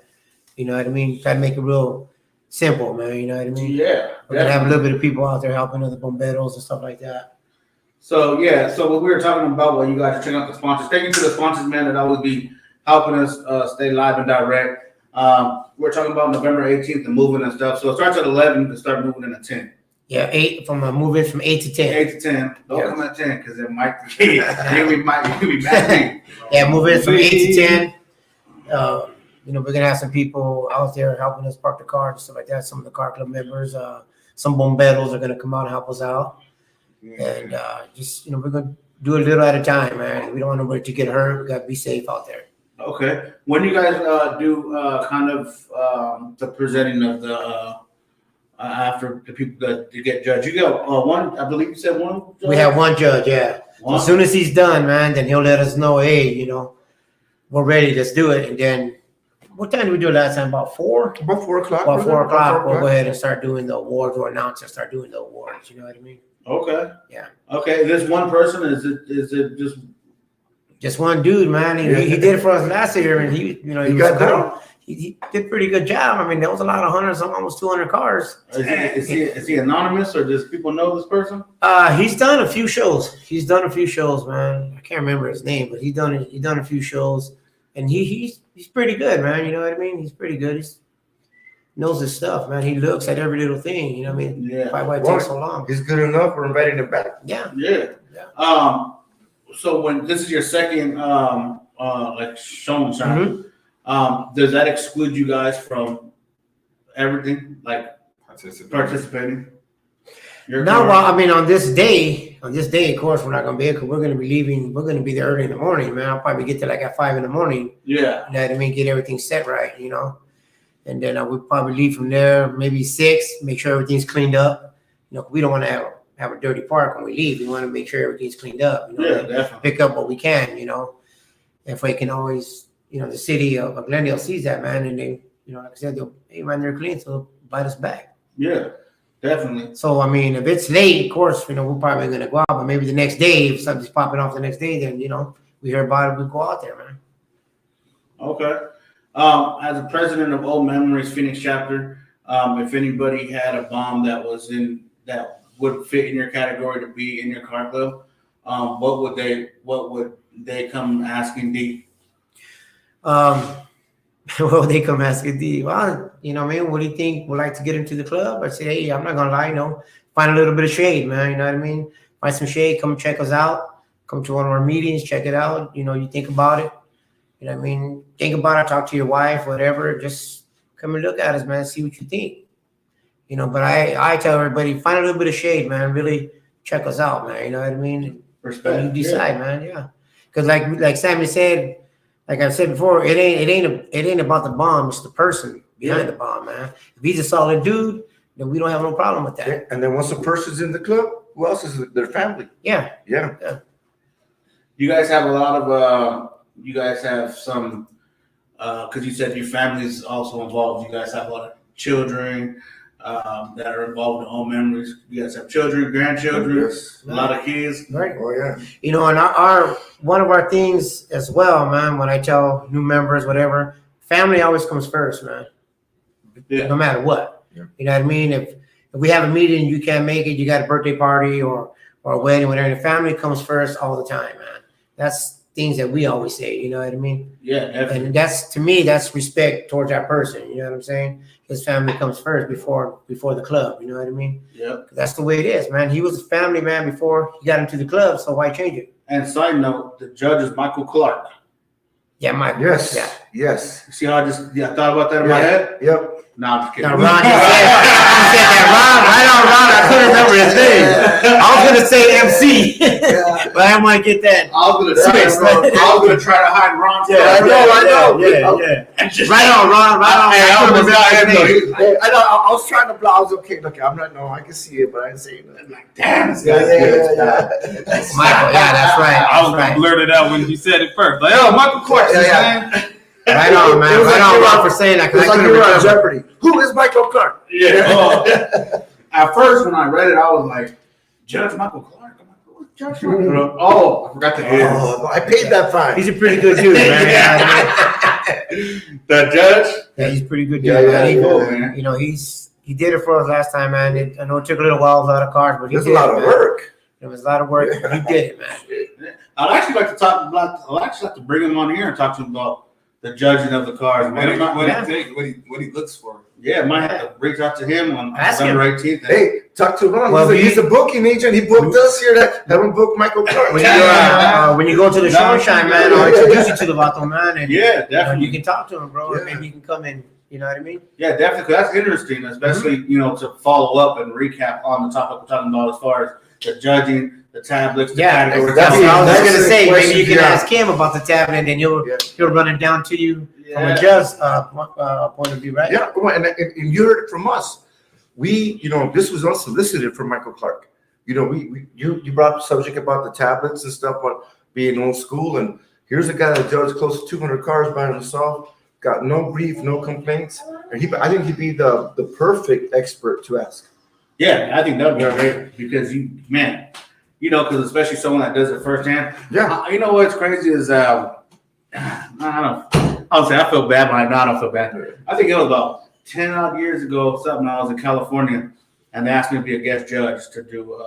Speaker 5: You know what I mean? Try to make it real simple, man. You know what I mean?
Speaker 6: yeah.
Speaker 5: We're gonna have a little bit of people out there helping other bomberos and stuff like that.
Speaker 6: So what we were talking about, while you guys are checking out the sponsors, thank you to the sponsors, man, that always be helping us stay live and direct. We're talking about November 18th and moving and stuff. So it starts at 11 to start moving in at 10.
Speaker 5: Yeah, 8 from moving from 8 to 10.
Speaker 6: 8 to 10. Don't
Speaker 5: Yeah.
Speaker 6: come at 10 because it might be mad.
Speaker 5: Yeah, moving from 8 to 10. You know, we're gonna have some people out there helping us park the cars and stuff like that. Some of the car club members, some bomberos are gonna come out and help us out. And just, you know, we're gonna do a little at a time, man. We don't want nobody to get hurt. We gotta be safe out there.
Speaker 6: Okay. When you guys do kind of the presenting of the after the people that you get judged, you got one. I believe you said one. Judge?
Speaker 5: We have one judge, yeah.
Speaker 6: One?
Speaker 5: As soon as he's done, man, then he'll let us know, hey, you know, we're ready, let's do it. And then, what time did we do it last time? About 4?
Speaker 2: About 4 o'clock.
Speaker 5: About 4 o'clock, we'll go
Speaker 2: o'clock.
Speaker 5: ahead and start doing the awards or announce and start doing the awards. You know what I mean?
Speaker 6: Okay.
Speaker 5: Yeah.
Speaker 6: Okay. This one person is it just
Speaker 5: Just one dude, man. He did it for us last year, and he
Speaker 2: He
Speaker 5: was
Speaker 2: got
Speaker 5: cool.
Speaker 2: down.
Speaker 5: He did a pretty good job. I mean, there was a lot of hundreds, almost 200 cars.
Speaker 6: is he anonymous or does people know this person?
Speaker 5: He's done a few shows. Man. I can't remember his name, but he's done a few shows, and he's pretty good, man. You know what I mean? He's pretty good. He knows his stuff, man. He looks at every little thing. You know what I mean?
Speaker 6: Yeah.
Speaker 5: Why it takes so long?
Speaker 2: He's good enough. We're inviting him back.
Speaker 5: Yeah.
Speaker 6: Yeah. So when this is your second like show and shine, does that exclude you guys from everything, like participating?
Speaker 5: No, well, I mean, on this day, of course, we're not gonna be here because we're gonna be leaving. We're gonna be there early in the morning, man. I'll probably get there like at 5 in the morning.
Speaker 6: Yeah.
Speaker 5: You know what I mean? Get everything set right, you know. And then we'll probably leave from there maybe 6. Make sure everything's cleaned up. You know, we don't want to have a dirty park when we leave. We want to make sure everything's cleaned up. You know,
Speaker 6: Yeah, definitely.
Speaker 5: pick up what we can. You know, if we can always, you know, the city of Glendale sees that, man, and they, you know, like I said, they'll, hey man, they're clean, so they'll invite us back.
Speaker 6: Yeah, definitely.
Speaker 5: So I mean, if it's late, of course, you know, we're probably gonna go out, but maybe the next day, if something's popping off the next day, then you know, we hear about it, we go out there, man.
Speaker 6: Okay. As a president of Old Memories Phoenix chapter, if anybody had a bomb that would fit in your category to be in your car club, what would they come asking D?
Speaker 5: Well, they come asking D, well, you know what I mean? What do you think would like to get into the club? I say, hey, I'm not gonna lie, you know, find a little bit of shade, man. You know what I mean? Find some shade, come check us out, come to one of our meetings, check it out. You know, you think about it. You know what I mean? Think about it, talk to your wife, whatever. Just come and look at us, man, see what you think. You know, but I tell everybody, find a little bit of shade, man. Really check us out, man. You know what I mean?
Speaker 6: Respect.
Speaker 5: You decide, man. Yeah. Because like Sammy said, like I said before, it ain't about the bomb. It's the person behind the bomb, man. If he's a solid dude, then we don't have no problem with that.
Speaker 2: Yeah, and then once a person's in the club, who else is their family?
Speaker 5: Yeah.
Speaker 2: Yeah.
Speaker 6: You guys have a lot of you guys have some because you said your family's also involved. You guys have a lot of children that are involved in Old Memories. You guys have children, grandchildren,
Speaker 2: Yes.
Speaker 6: a lot of kids.
Speaker 5: Right.
Speaker 2: Oh yeah.
Speaker 5: You know, and our one of our things as well, man, when I tell new members, whatever, family always comes first, man.
Speaker 6: Yeah.
Speaker 5: No matter what.
Speaker 2: Yeah.
Speaker 5: You know what I mean? If we have a meeting, you can't make it, you got a birthday party or a wedding, whatever, the family comes first all the time, man. That's things that we always say, you know what I mean?
Speaker 6: Yeah, definitely.
Speaker 5: And that's, to me, that's respect towards that person, you know what I'm saying? His family comes first before the club, you know what I mean?
Speaker 6: Yep.
Speaker 5: That's the way it is, man. He was a family man before he got into the club, so why change it?
Speaker 6: And side note, the judge is Michael Clark.
Speaker 5: Yeah, Mike.
Speaker 2: Yes.
Speaker 5: Yeah.
Speaker 2: Yes.
Speaker 6: See how I thought about that in my head?
Speaker 2: Yep.
Speaker 6: No, I'm just kidding.
Speaker 5: Now, Ron, you said that. Ron, I couldn't remember his name. I was going to say MC, but I might get that.
Speaker 6: I was gonna try to hide Ron's
Speaker 2: I know.
Speaker 5: Yeah. Right on, Ron. Right on.
Speaker 6: Hey, I was
Speaker 2: Hey, I was trying to blow. I was okay. Look, I'm not. No, I can see it, but I didn't say nothing.
Speaker 6: like, damn, this
Speaker 2: Yeah,
Speaker 6: guy's good.
Speaker 5: Michael, yeah, that's right.
Speaker 3: I was
Speaker 5: That's
Speaker 3: gonna
Speaker 5: right.
Speaker 3: blurt it out when you said it first. Like, oh, Michael Clark,
Speaker 2: Yeah.
Speaker 5: Right on, man.
Speaker 2: It was
Speaker 5: Right
Speaker 2: like
Speaker 5: on,
Speaker 2: you
Speaker 5: Ron,
Speaker 2: were-
Speaker 5: for saying that.
Speaker 2: It's
Speaker 5: 'Cause I
Speaker 2: like
Speaker 5: couldn't
Speaker 2: you were on
Speaker 5: remember.
Speaker 2: Jeopardy. Who is Michael Clark?
Speaker 6: Yeah. Oh. At first, when I read it, I was like, Judge Michael Clark. I'm like, who's Judge Michael Clark? Oh, I forgot the end.
Speaker 2: Oh, I paid that fine.
Speaker 5: He's a pretty good dude, man.
Speaker 6: The judge?
Speaker 5: Yeah, he's a pretty good dude,
Speaker 2: Yeah,
Speaker 5: man. He-
Speaker 6: Cool, man.
Speaker 5: You know, he did it for us last time, man. I know it took a little while, a lot of cards, but he
Speaker 2: There's a
Speaker 5: did
Speaker 2: lot
Speaker 5: it,
Speaker 2: of
Speaker 5: man.
Speaker 2: work.
Speaker 5: It was a lot of work. He did it, man.
Speaker 6: I'd actually like to talk about. I'd actually like to bring him on here and talk to him about the judging of the cards.
Speaker 3: What he,
Speaker 6: Man,
Speaker 5: Yeah.
Speaker 3: what he looks for.
Speaker 6: yeah, might have to reach out to him on
Speaker 5: Ask
Speaker 6: November 18th.
Speaker 2: Hey, talk to Ron.
Speaker 5: Well,
Speaker 2: he's a booking agent. He booked us here. That haven't booked Michael Clark.
Speaker 5: When you go to the Sunshine, man, I'll introduce you to the Vato, man, and
Speaker 6: Yeah,
Speaker 5: you know,
Speaker 6: definitely.
Speaker 5: you can talk to him, bro.
Speaker 2: Yeah.
Speaker 5: Maybe you can come in. You know what I mean?
Speaker 6: Yeah, definitely. 'Cause that's interesting, especially to follow up and recap on the topic we're talking about as far as the judging, the tablets, the
Speaker 5: Yeah,
Speaker 6: categories.
Speaker 5: that's what I was just
Speaker 2: That's
Speaker 5: gonna
Speaker 2: the
Speaker 5: say. Maybe
Speaker 2: question,
Speaker 5: you can
Speaker 2: yeah.
Speaker 5: ask him about the tablet, and then he'll run it down to you from a judge's point of view, right?
Speaker 2: Yeah, come on, and you heard it from us. We, this was unsolicited from Michael Clark. You brought up the subject about the tablets and stuff, but being old school, and here's a guy that judged close to 200 cars by himself, got no brief, no complaints, and I think he'd be the perfect expert to ask.
Speaker 6: Yeah, I think that would be great because because especially someone that does it firsthand.
Speaker 2: Yeah,
Speaker 6: You know what's crazy is I don't say I feel bad, but I don't feel bad. I think it was about 10 odd years ago, something. I was in California, and they asked me to be a guest judge to do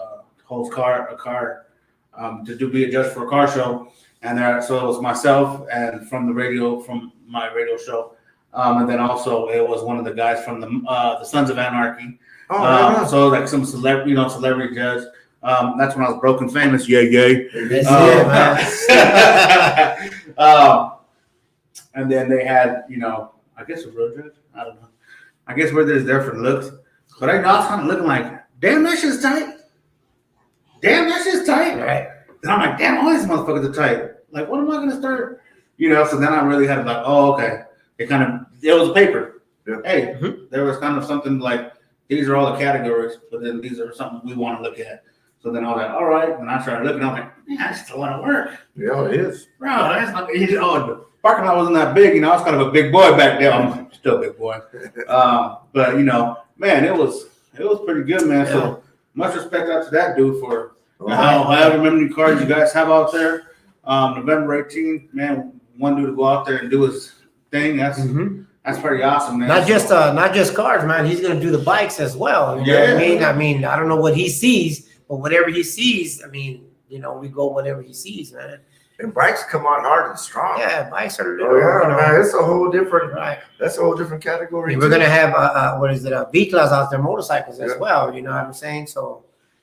Speaker 6: be a judge for a car show, and so it was myself and from my radio show, and then also it was one of the guys from the Sons of Anarchy.
Speaker 2: Oh, right on.
Speaker 6: So like some celebrity judge. That's when I was broken famous. Yay, yay.
Speaker 5: That's it, man.
Speaker 6: And then they had, I guess a real judge. I don't know. I guess we're just there for the looks. But I was kind of looking like, damn, that shit's tight. Damn, that shit's tight.
Speaker 5: Right.
Speaker 6: Then I'm like, damn, all these motherfuckers are tight. Like, what am I going to start? So then I really had to like, oh, okay. It was a paper.
Speaker 2: Yeah.
Speaker 6: Hey, there was kind of something like, these are all the categories, but then these are something we want to look at. So then I was like, all right. And I started looking, I'm like, man, that's still a lot of work.
Speaker 2: Yeah, it is.
Speaker 6: Bro, that's not, the parking lot wasn't that big. I was kind of a big boy back then. I'm still a big boy. But, man, it was pretty good, man. So much respect out to that dude for however many cards you guys have out there. November 18th, man, one dude to go out there and do his thing. That's pretty awesome, man.
Speaker 5: Not just cars, man. He's gonna do the bikes as well. You know what I mean? I mean, I don't know what he sees, but whatever he sees, I mean, we go whatever he sees, man.
Speaker 2: And bikes come out hard and strong.
Speaker 5: Yeah, bikes are.
Speaker 2: Oh yeah, man, it's a whole different.
Speaker 5: Right.
Speaker 2: That's a whole different category.
Speaker 5: And we're gonna have V-Class out there, motorcycles as
Speaker 2: Yeah.
Speaker 5: well. You know what I'm saying? So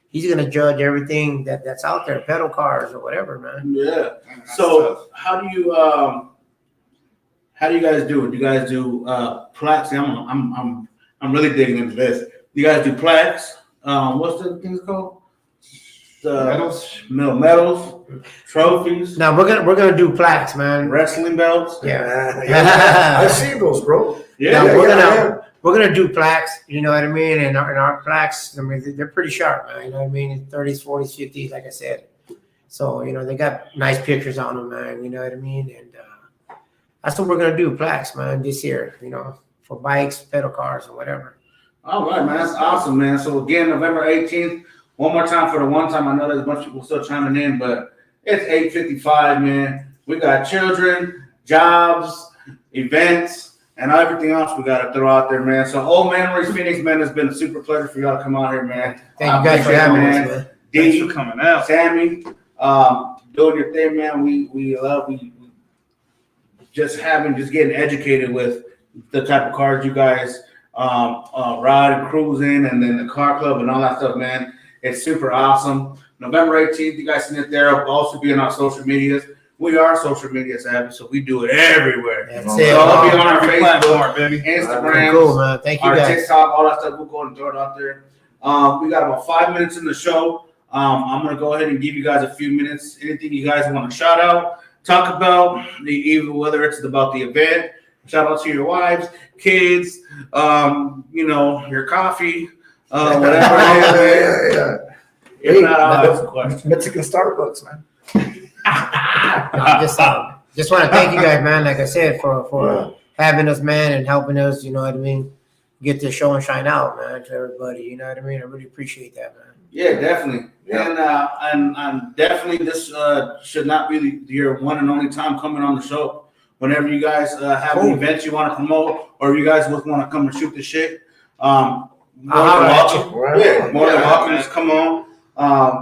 Speaker 5: he's gonna judge everything that's out there, pedal cars or whatever, man.
Speaker 6: Yeah. So how do you guys do it? Do you guys do plaques? See, I'm really digging into this. You guys do plaques? What's the things called? Medals, trophies,
Speaker 5: Now we're gonna do plaques, man.
Speaker 6: wrestling belts.
Speaker 5: Yeah.
Speaker 2: Yeah, I've seen those, bro.
Speaker 5: Now, we're we're gonna do plaques, you know what I mean? And our plaques, I mean, they're pretty sharp, man. You know what I mean? 30s, 40s, 50s, like I said. So, you know, they got nice pictures on them, man. You know what I mean? And that's what we're gonna do, plaques, man, this year. You know, for bikes, pedal cars, or whatever.
Speaker 6: All right, man. That's awesome, man. So again, November 18th. One more time for the one time. I know there's a bunch of people still chiming in, but it's 8:55, man. We got children, jobs, events, and everything else we got to throw out there, man. So, Old Memories Phoenix, man, it's been a super pleasure for y'all to come out here, man.
Speaker 5: Thank you guys for having us, man.
Speaker 3: Thanks
Speaker 6: D,
Speaker 3: for coming out.
Speaker 6: Sammy, doing your thing, man. We love just getting educated with the type of cars you guys ride and cruise in, and then the car club and all that stuff, man. It's super awesome. November 18th, you guys seen it there. I'll also be on our social medias. We are social media savvy, so we do it everywhere.
Speaker 5: That's
Speaker 6: So
Speaker 5: it.
Speaker 6: I'll be on our
Speaker 3: Every
Speaker 6: Facebook,
Speaker 3: platform, baby.
Speaker 6: Instagram,
Speaker 5: Cool, man. Thank you
Speaker 6: our
Speaker 5: guys.
Speaker 6: TikTok, all that stuff. We'll go and throw it out there. We got about 5 minutes in the show. I'm gonna go ahead and give you guys a few minutes. Anything you guys want to shout out, talk about, even whether it's about the event. Shout out to your wives, kids, you know, your coffee, whatever it is.
Speaker 2: Yeah.
Speaker 6: If not, I'll ask a question.
Speaker 2: Mexican Starbucks, man.
Speaker 5: No, just want to thank you guys, man. Like I said, for having us, man, and helping us. You know what I mean? Get this show and shine out, man, to everybody. You know what I mean? I really appreciate that, man.
Speaker 6: Yeah, definitely.
Speaker 2: Yeah.
Speaker 6: And definitely this should not be your one and only time coming on the show. Whenever you guys have an event you want to promote, or you guys want to come and shoot the shit, more than welcome. Yeah, more than welcome. Just come on.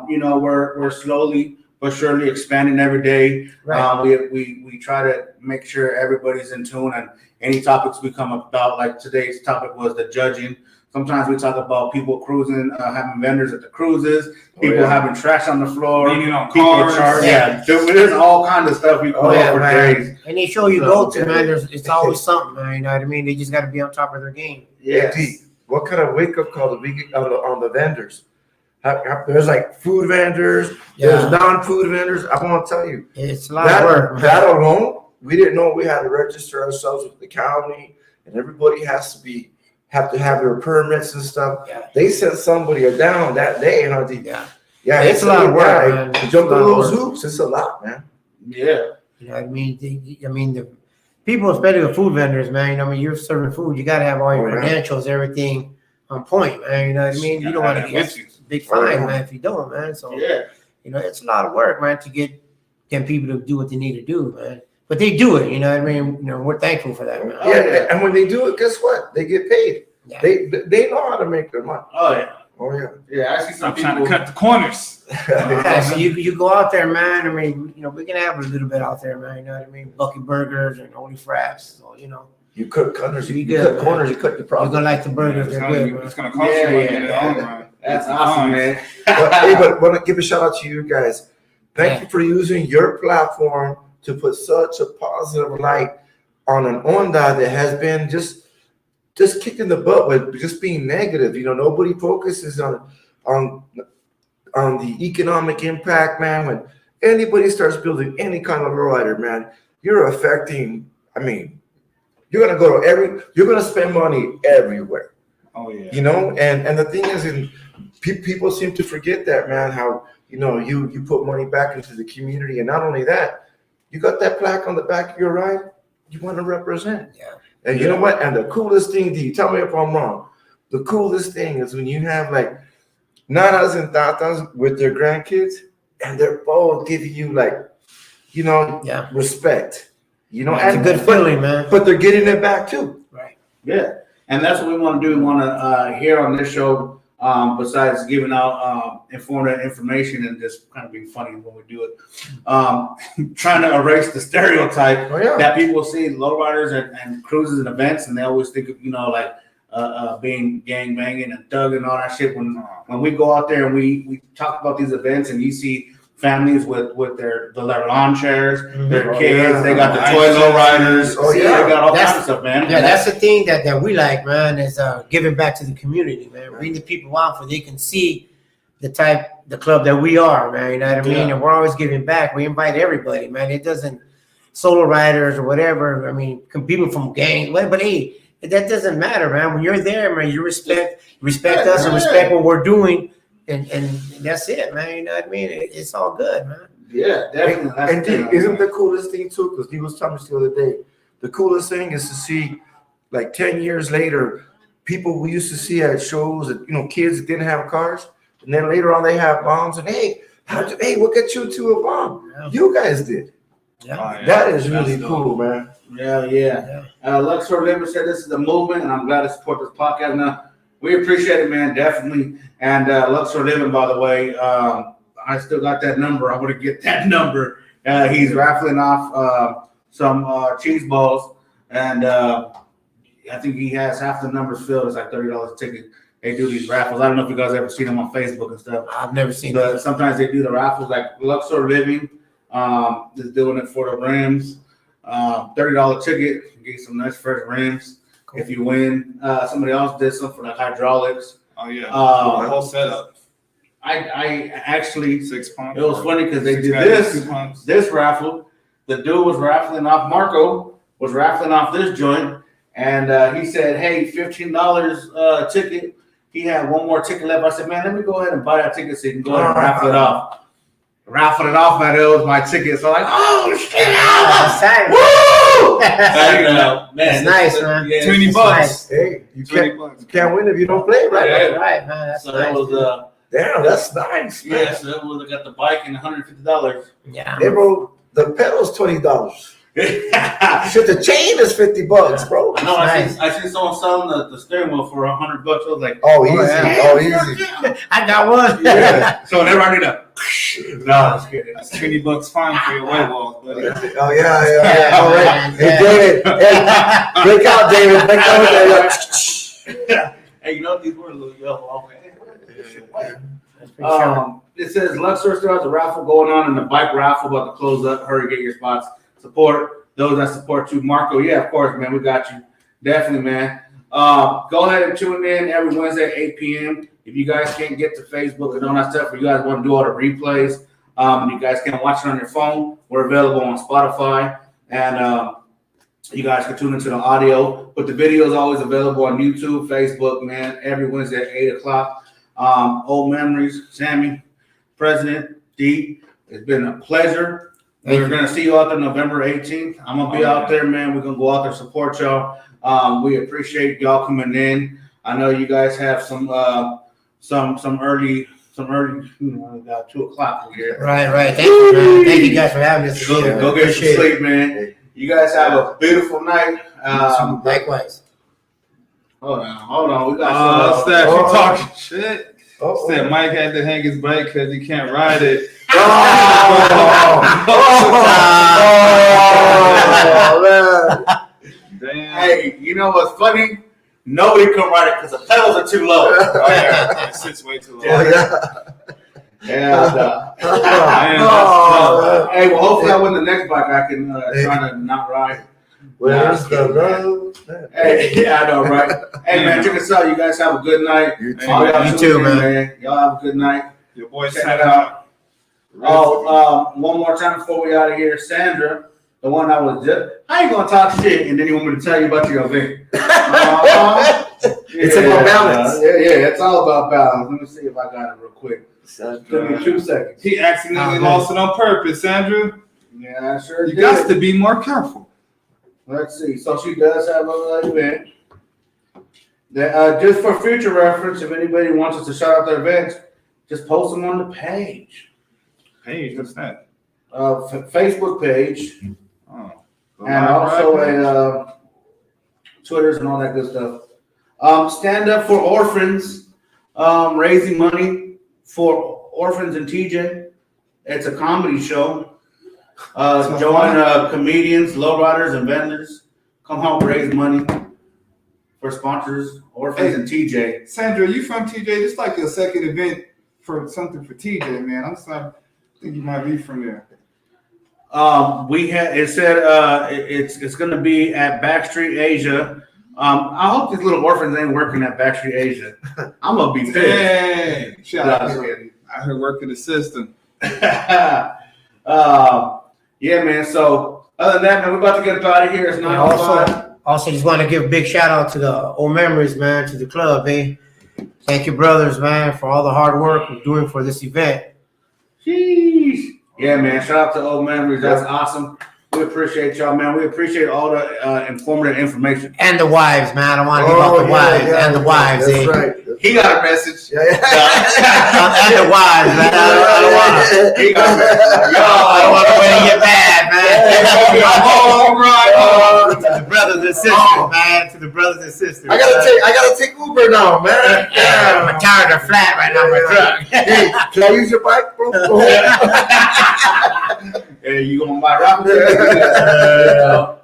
Speaker 6: You know, we're slowly but surely expanding every day.
Speaker 5: Right.
Speaker 6: We try to make sure everybody's in tune, and any topics we come about, like today's topic was the judging. Sometimes we talk about people cruising, having vendors at the cruises, people having trash on the floor,
Speaker 3: Leaning on
Speaker 6: people
Speaker 3: cars.
Speaker 6: yeah, there's all kinds of stuff we cover for days.
Speaker 5: Any show you go to, man, it's always something, man. You know what I mean? They just got to be on top of their game.
Speaker 6: Yes.
Speaker 2: Hey, D, what kind of wake up call do we get on the vendors? There's like food vendors, there's non-food vendors. I want to tell you,
Speaker 5: It's a lot of work, man.
Speaker 2: that alone, we didn't know we had to register ourselves with the county, and everybody have to have their permits and stuff.
Speaker 5: Yeah.
Speaker 2: They sent somebody down that day, huh? D?
Speaker 5: Yeah, it's a lot of work, man.
Speaker 2: To
Speaker 5: It's
Speaker 2: jump
Speaker 5: a lot
Speaker 2: through
Speaker 5: of
Speaker 2: those
Speaker 5: work.
Speaker 2: hoops, it's a lot, man.
Speaker 6: Yeah.
Speaker 5: You know what I mean? The people, especially the food vendors, man. You know, I mean, you're serving food, you got to have all your credentials, everything on point, man. You know what I mean? You don't want to get a big fine, man, if you don't, man. So,
Speaker 6: Yeah.
Speaker 5: you know, it's a lot of work, man, to get them people to do what they need to do, man. But they do it, you know what I mean? You know, we're thankful for that, man.
Speaker 2: Yeah, and when they do it, guess what? They get paid.
Speaker 5: Yeah.
Speaker 2: They know how to make their money.
Speaker 6: Oh yeah.
Speaker 2: Oh yeah.
Speaker 6: Yeah. I see some
Speaker 3: I'm trying to
Speaker 6: people.
Speaker 3: cut the corners.
Speaker 5: Yeah, so you go out there, man. I mean, you know, we can have a little bit out there, man. You know what I mean? Bucky Burgers and Holy Fraps. So, you know,
Speaker 2: You cut corners,
Speaker 5: You
Speaker 2: you
Speaker 5: good,
Speaker 2: cut corners, you cut your
Speaker 5: you're
Speaker 2: profit.
Speaker 5: gonna like the burgers.
Speaker 3: It's
Speaker 5: They're
Speaker 3: gonna,
Speaker 5: good, man.
Speaker 3: it's gonna cost you money in the long run.
Speaker 6: That's awesome, man.
Speaker 2: But want to give a shout out to you guys. Thank
Speaker 5: Yeah.
Speaker 2: you for using your platform to put such a positive light on an Honda that has been just kicking the butt with just being negative. You know, nobody focuses on the economic impact, man. When anybody starts building any kind of lowrider, man, you're affecting. I mean, you're gonna spend money everywhere.
Speaker 3: Oh yeah.
Speaker 2: You know, and the thing is, people seem to forget that, man. How you put money back into the community, and not only that, you got that plaque on the back of your ride. You want to represent.
Speaker 5: Yeah.
Speaker 2: And you know what? And the coolest thing, D, tell me if I'm wrong. The coolest thing is when you have like nanas and tatas with their grandkids, and they're both giving you
Speaker 5: Yeah.
Speaker 2: respect. You know,
Speaker 5: It's a good feeling, man.
Speaker 2: but they're getting it back too.
Speaker 5: Right.
Speaker 6: Yeah, and that's what we want to do. We want to hear on this show. Besides giving out informative information and just kind of being funny when we do it, trying to erase the stereotype
Speaker 2: Oh yeah.
Speaker 6: that people see lowriders and cruises and events, and they always think of being gang banging and thug and all that shit. When we go out there and we talk about these events, and you see families with their lawn chairs, their
Speaker 2: Oh,
Speaker 6: kids,
Speaker 2: yeah.
Speaker 6: they got the toy lowriders.
Speaker 2: Oh, yeah.
Speaker 6: They got all
Speaker 5: That's-
Speaker 6: kinds of stuff, man.
Speaker 5: Yeah, that's the thing that we like, man, is giving back to the community, man. Bring the people out so they can see the club that we are, man. You know what I mean?
Speaker 6: Yeah.
Speaker 5: And we're always giving back. We invite everybody, man. It doesn't solo riders or whatever. I mean, people from gangs, but hey, that doesn't matter, man. When you're there, man, you respect us and respect what we're doing, and that's it, man. You know what I mean? It's all good, man.
Speaker 6: Yeah, definitely.
Speaker 2: And isn't the coolest thing too? Because he was telling us the other day, the coolest thing is to see, like 10 years later, people we used to see at shows that kids that didn't have cars, and then later on they have bombs, and hey, what got you to a bomb?
Speaker 5: Yeah.
Speaker 2: You guys did.
Speaker 5: Yeah.
Speaker 2: That is really cool, man.
Speaker 6: Yeah. Luxor Living said this is a movement, and I'm glad to support this podcast. Now, we appreciate it, man, definitely. And Luxor Living, by the way, I still got that number. I want to get that number. He's raffling off some cheese balls, and I think he has half the numbers filled. It's like $30 a ticket. They do these raffles. I don't know if you guys ever seen them on Facebook and stuff.
Speaker 5: I've never seen
Speaker 6: But
Speaker 5: that.
Speaker 6: sometimes they do the raffles, like Luxor Living is doing it for the rims. $30 ticket, you get some nice fresh rims if you win. Somebody else did some for the hydraulics.
Speaker 3: Oh yeah. The
Speaker 6: Uh,
Speaker 3: whole setup.
Speaker 6: I actually,
Speaker 3: 6 pumps.
Speaker 6: it was funny because they
Speaker 3: 6
Speaker 6: did
Speaker 3: batteries, 2
Speaker 6: this
Speaker 3: pumps.
Speaker 6: raffle. The dude was raffling off, Marco was raffling off this joint, and he said, hey, $15 ticket. He had one more ticket left. I said, man, let me go ahead and buy that ticket so you can go ahead and raffle it off. Raffled it off, man. It was my ticket. So I'm like, oh shit! Woo! Man,
Speaker 5: It's nice, man.
Speaker 6: Yeah,
Speaker 3: $20.
Speaker 6: it's
Speaker 5: nice.
Speaker 2: Hey, you
Speaker 3: $20.
Speaker 2: can't win if you don't play, right?
Speaker 6: Yeah.
Speaker 5: That's right, man. That's
Speaker 6: So
Speaker 5: nice.
Speaker 6: that was
Speaker 2: Damn, that's nice, man.
Speaker 6: yeah. So that was I got the bike and $150.
Speaker 5: Yeah.
Speaker 2: Hey, bro, the pedal's $20.
Speaker 6: I
Speaker 2: Shit, the chain is $50, bro.
Speaker 6: know.
Speaker 5: Nice.
Speaker 6: I seen someone selling the steering wheel for $100. I was like,
Speaker 2: Oh, easy.
Speaker 5: yeah.
Speaker 2: Oh, easy.
Speaker 5: I got one.
Speaker 2: Yeah.
Speaker 6: so they're already up. No, I'm just kidding.
Speaker 3: That's $20 fine for your white walls, buddy.
Speaker 2: Oh, yeah. All right.
Speaker 5: man.
Speaker 2: Hey, David. Hey, break out, David. Break out, David.
Speaker 6: Hey, you know these were a little yellow.
Speaker 5: That's pretty sure.
Speaker 6: It says Luxor still has a raffle going on, and the bike raffle about to close up. Hurry, get your spots. Support those that support you, Marco. Yeah, of course, man. We got you, definitely, man. Go ahead and tune in every Wednesday at 8 p.m. If you guys can't get to Facebook and all that stuff, or you guys want to do all the replays, you guys can watch it on your phone. We're available on Spotify, and you guys can tune into the audio. But the video is always available on YouTube, Facebook, man. Every Wednesday at 8 o'clock. Old memories, Sammy, President D. It's been a pleasure. We're going to see you out there November 18th. I'm going to be out there, man. We're going to go out there and support y'all. We appreciate y'all coming in. I know you guys have some early, we got 2 o'clock here.
Speaker 5: Right. Thank you, man. Thank you guys for having us.
Speaker 6: Go get some
Speaker 5: Appreciate it.
Speaker 6: sleep, man. You guys have a beautiful night.
Speaker 5: Likewise.
Speaker 6: Hold on. We got
Speaker 3: Steph,
Speaker 2: Oh.
Speaker 3: you talking shit.
Speaker 2: Oh,
Speaker 3: Said Mike had to hang his bike because he can't ride it.
Speaker 2: man.
Speaker 3: Damn.
Speaker 6: Hey, you know what's funny? Nobody can ride it because the pedals are too low.
Speaker 3: Oh, yeah. It sits way too long.
Speaker 2: Oh, yeah.
Speaker 6: Yeah.
Speaker 2: Oh, man.
Speaker 6: Hey, well, hopefully I win the next bike. I can try to not ride.
Speaker 2: Where's the love?
Speaker 6: Hey, yeah, I know, right? Hey, man, check us out. You guys have a good night.
Speaker 2: You too.
Speaker 6: All y'all
Speaker 5: You
Speaker 6: tune
Speaker 5: too,
Speaker 6: in,
Speaker 5: man.
Speaker 6: Y'all have a good night.
Speaker 3: Your boy
Speaker 6: Check
Speaker 3: said
Speaker 6: it out. Oh, one more time before we out of here, Sandra, the one I was just. How you gonna talk shit and then you want me to tell you about your event?
Speaker 2: It's about balance.
Speaker 6: Yeah, it's all about balance. Let me see if I got it real quick. Give me 2 seconds.
Speaker 3: he accidentally
Speaker 5: Oh,
Speaker 3: lost it on purpose, Sandra.
Speaker 6: Yeah, I sure
Speaker 3: You
Speaker 6: did.
Speaker 3: got to be more careful.
Speaker 6: Let's see. So she does have an event. Just for future reference, if anybody wants us to shout out their events, just post them on the page.
Speaker 3: Hey, what's that?
Speaker 6: Facebook page,
Speaker 3: Oh.
Speaker 6: and also a Twitters and all that good stuff. Stand Up for Orphans, raising money for orphans in TJ. It's a comedy show. Join comedians, lowriders, and vendors. Come help raise money for sponsors, orphans in TJ.
Speaker 3: Sandra, you from TJ? It's like a second event for something for TJ, man. I'm sorry. I think you might be from there.
Speaker 6: It said it's going to be at Backstreet Asia. I hope these little orphans ain't working at Backstreet Asia. I'm gonna be pissed.
Speaker 3: Dang. Shout
Speaker 6: No,
Speaker 3: out
Speaker 6: I'm just
Speaker 3: to
Speaker 6: kidding.
Speaker 3: I heard working the system.
Speaker 6: Yeah, man. So other than that, man, we're about to get up out of here. It's 9:05.
Speaker 5: Also, just want to give a big shout out to the Old Memories, man, to the club, eh? Thank you, brothers, man, for all the hard work we're doing for this event.
Speaker 6: Sheesh. Yeah, man. Shout out to Old Memories. That's awesome. We appreciate y'all, man. We appreciate all the informative information.
Speaker 5: And the wives, man. I want to leave out the wives and the wives,
Speaker 2: That's
Speaker 5: eh?
Speaker 2: right.
Speaker 1: He got a message.
Speaker 2: Yeah, yeah.
Speaker 5: And the wives, man. I don't want to.
Speaker 6: He got it.
Speaker 5: I don't want to wait and get mad, man.
Speaker 3: All right.
Speaker 5: To the brothers and sisters, man. To the brothers and sisters.
Speaker 2: I gotta take Uber now, man.
Speaker 5: Yeah, my tires are flat right now, my truck.
Speaker 2: Hey, can I use your bike, bro?
Speaker 6: Hey, you gonna buy rock?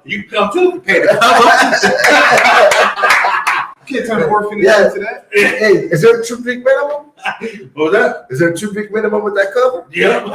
Speaker 6: You can come too. Pay the
Speaker 3: Can't turn the orphanage
Speaker 2: Yeah.
Speaker 3: into that.
Speaker 2: Hey, is there a 2 big minimum?
Speaker 6: What was that?
Speaker 2: Is there a 2 big minimum with that cover?
Speaker 6: Yep.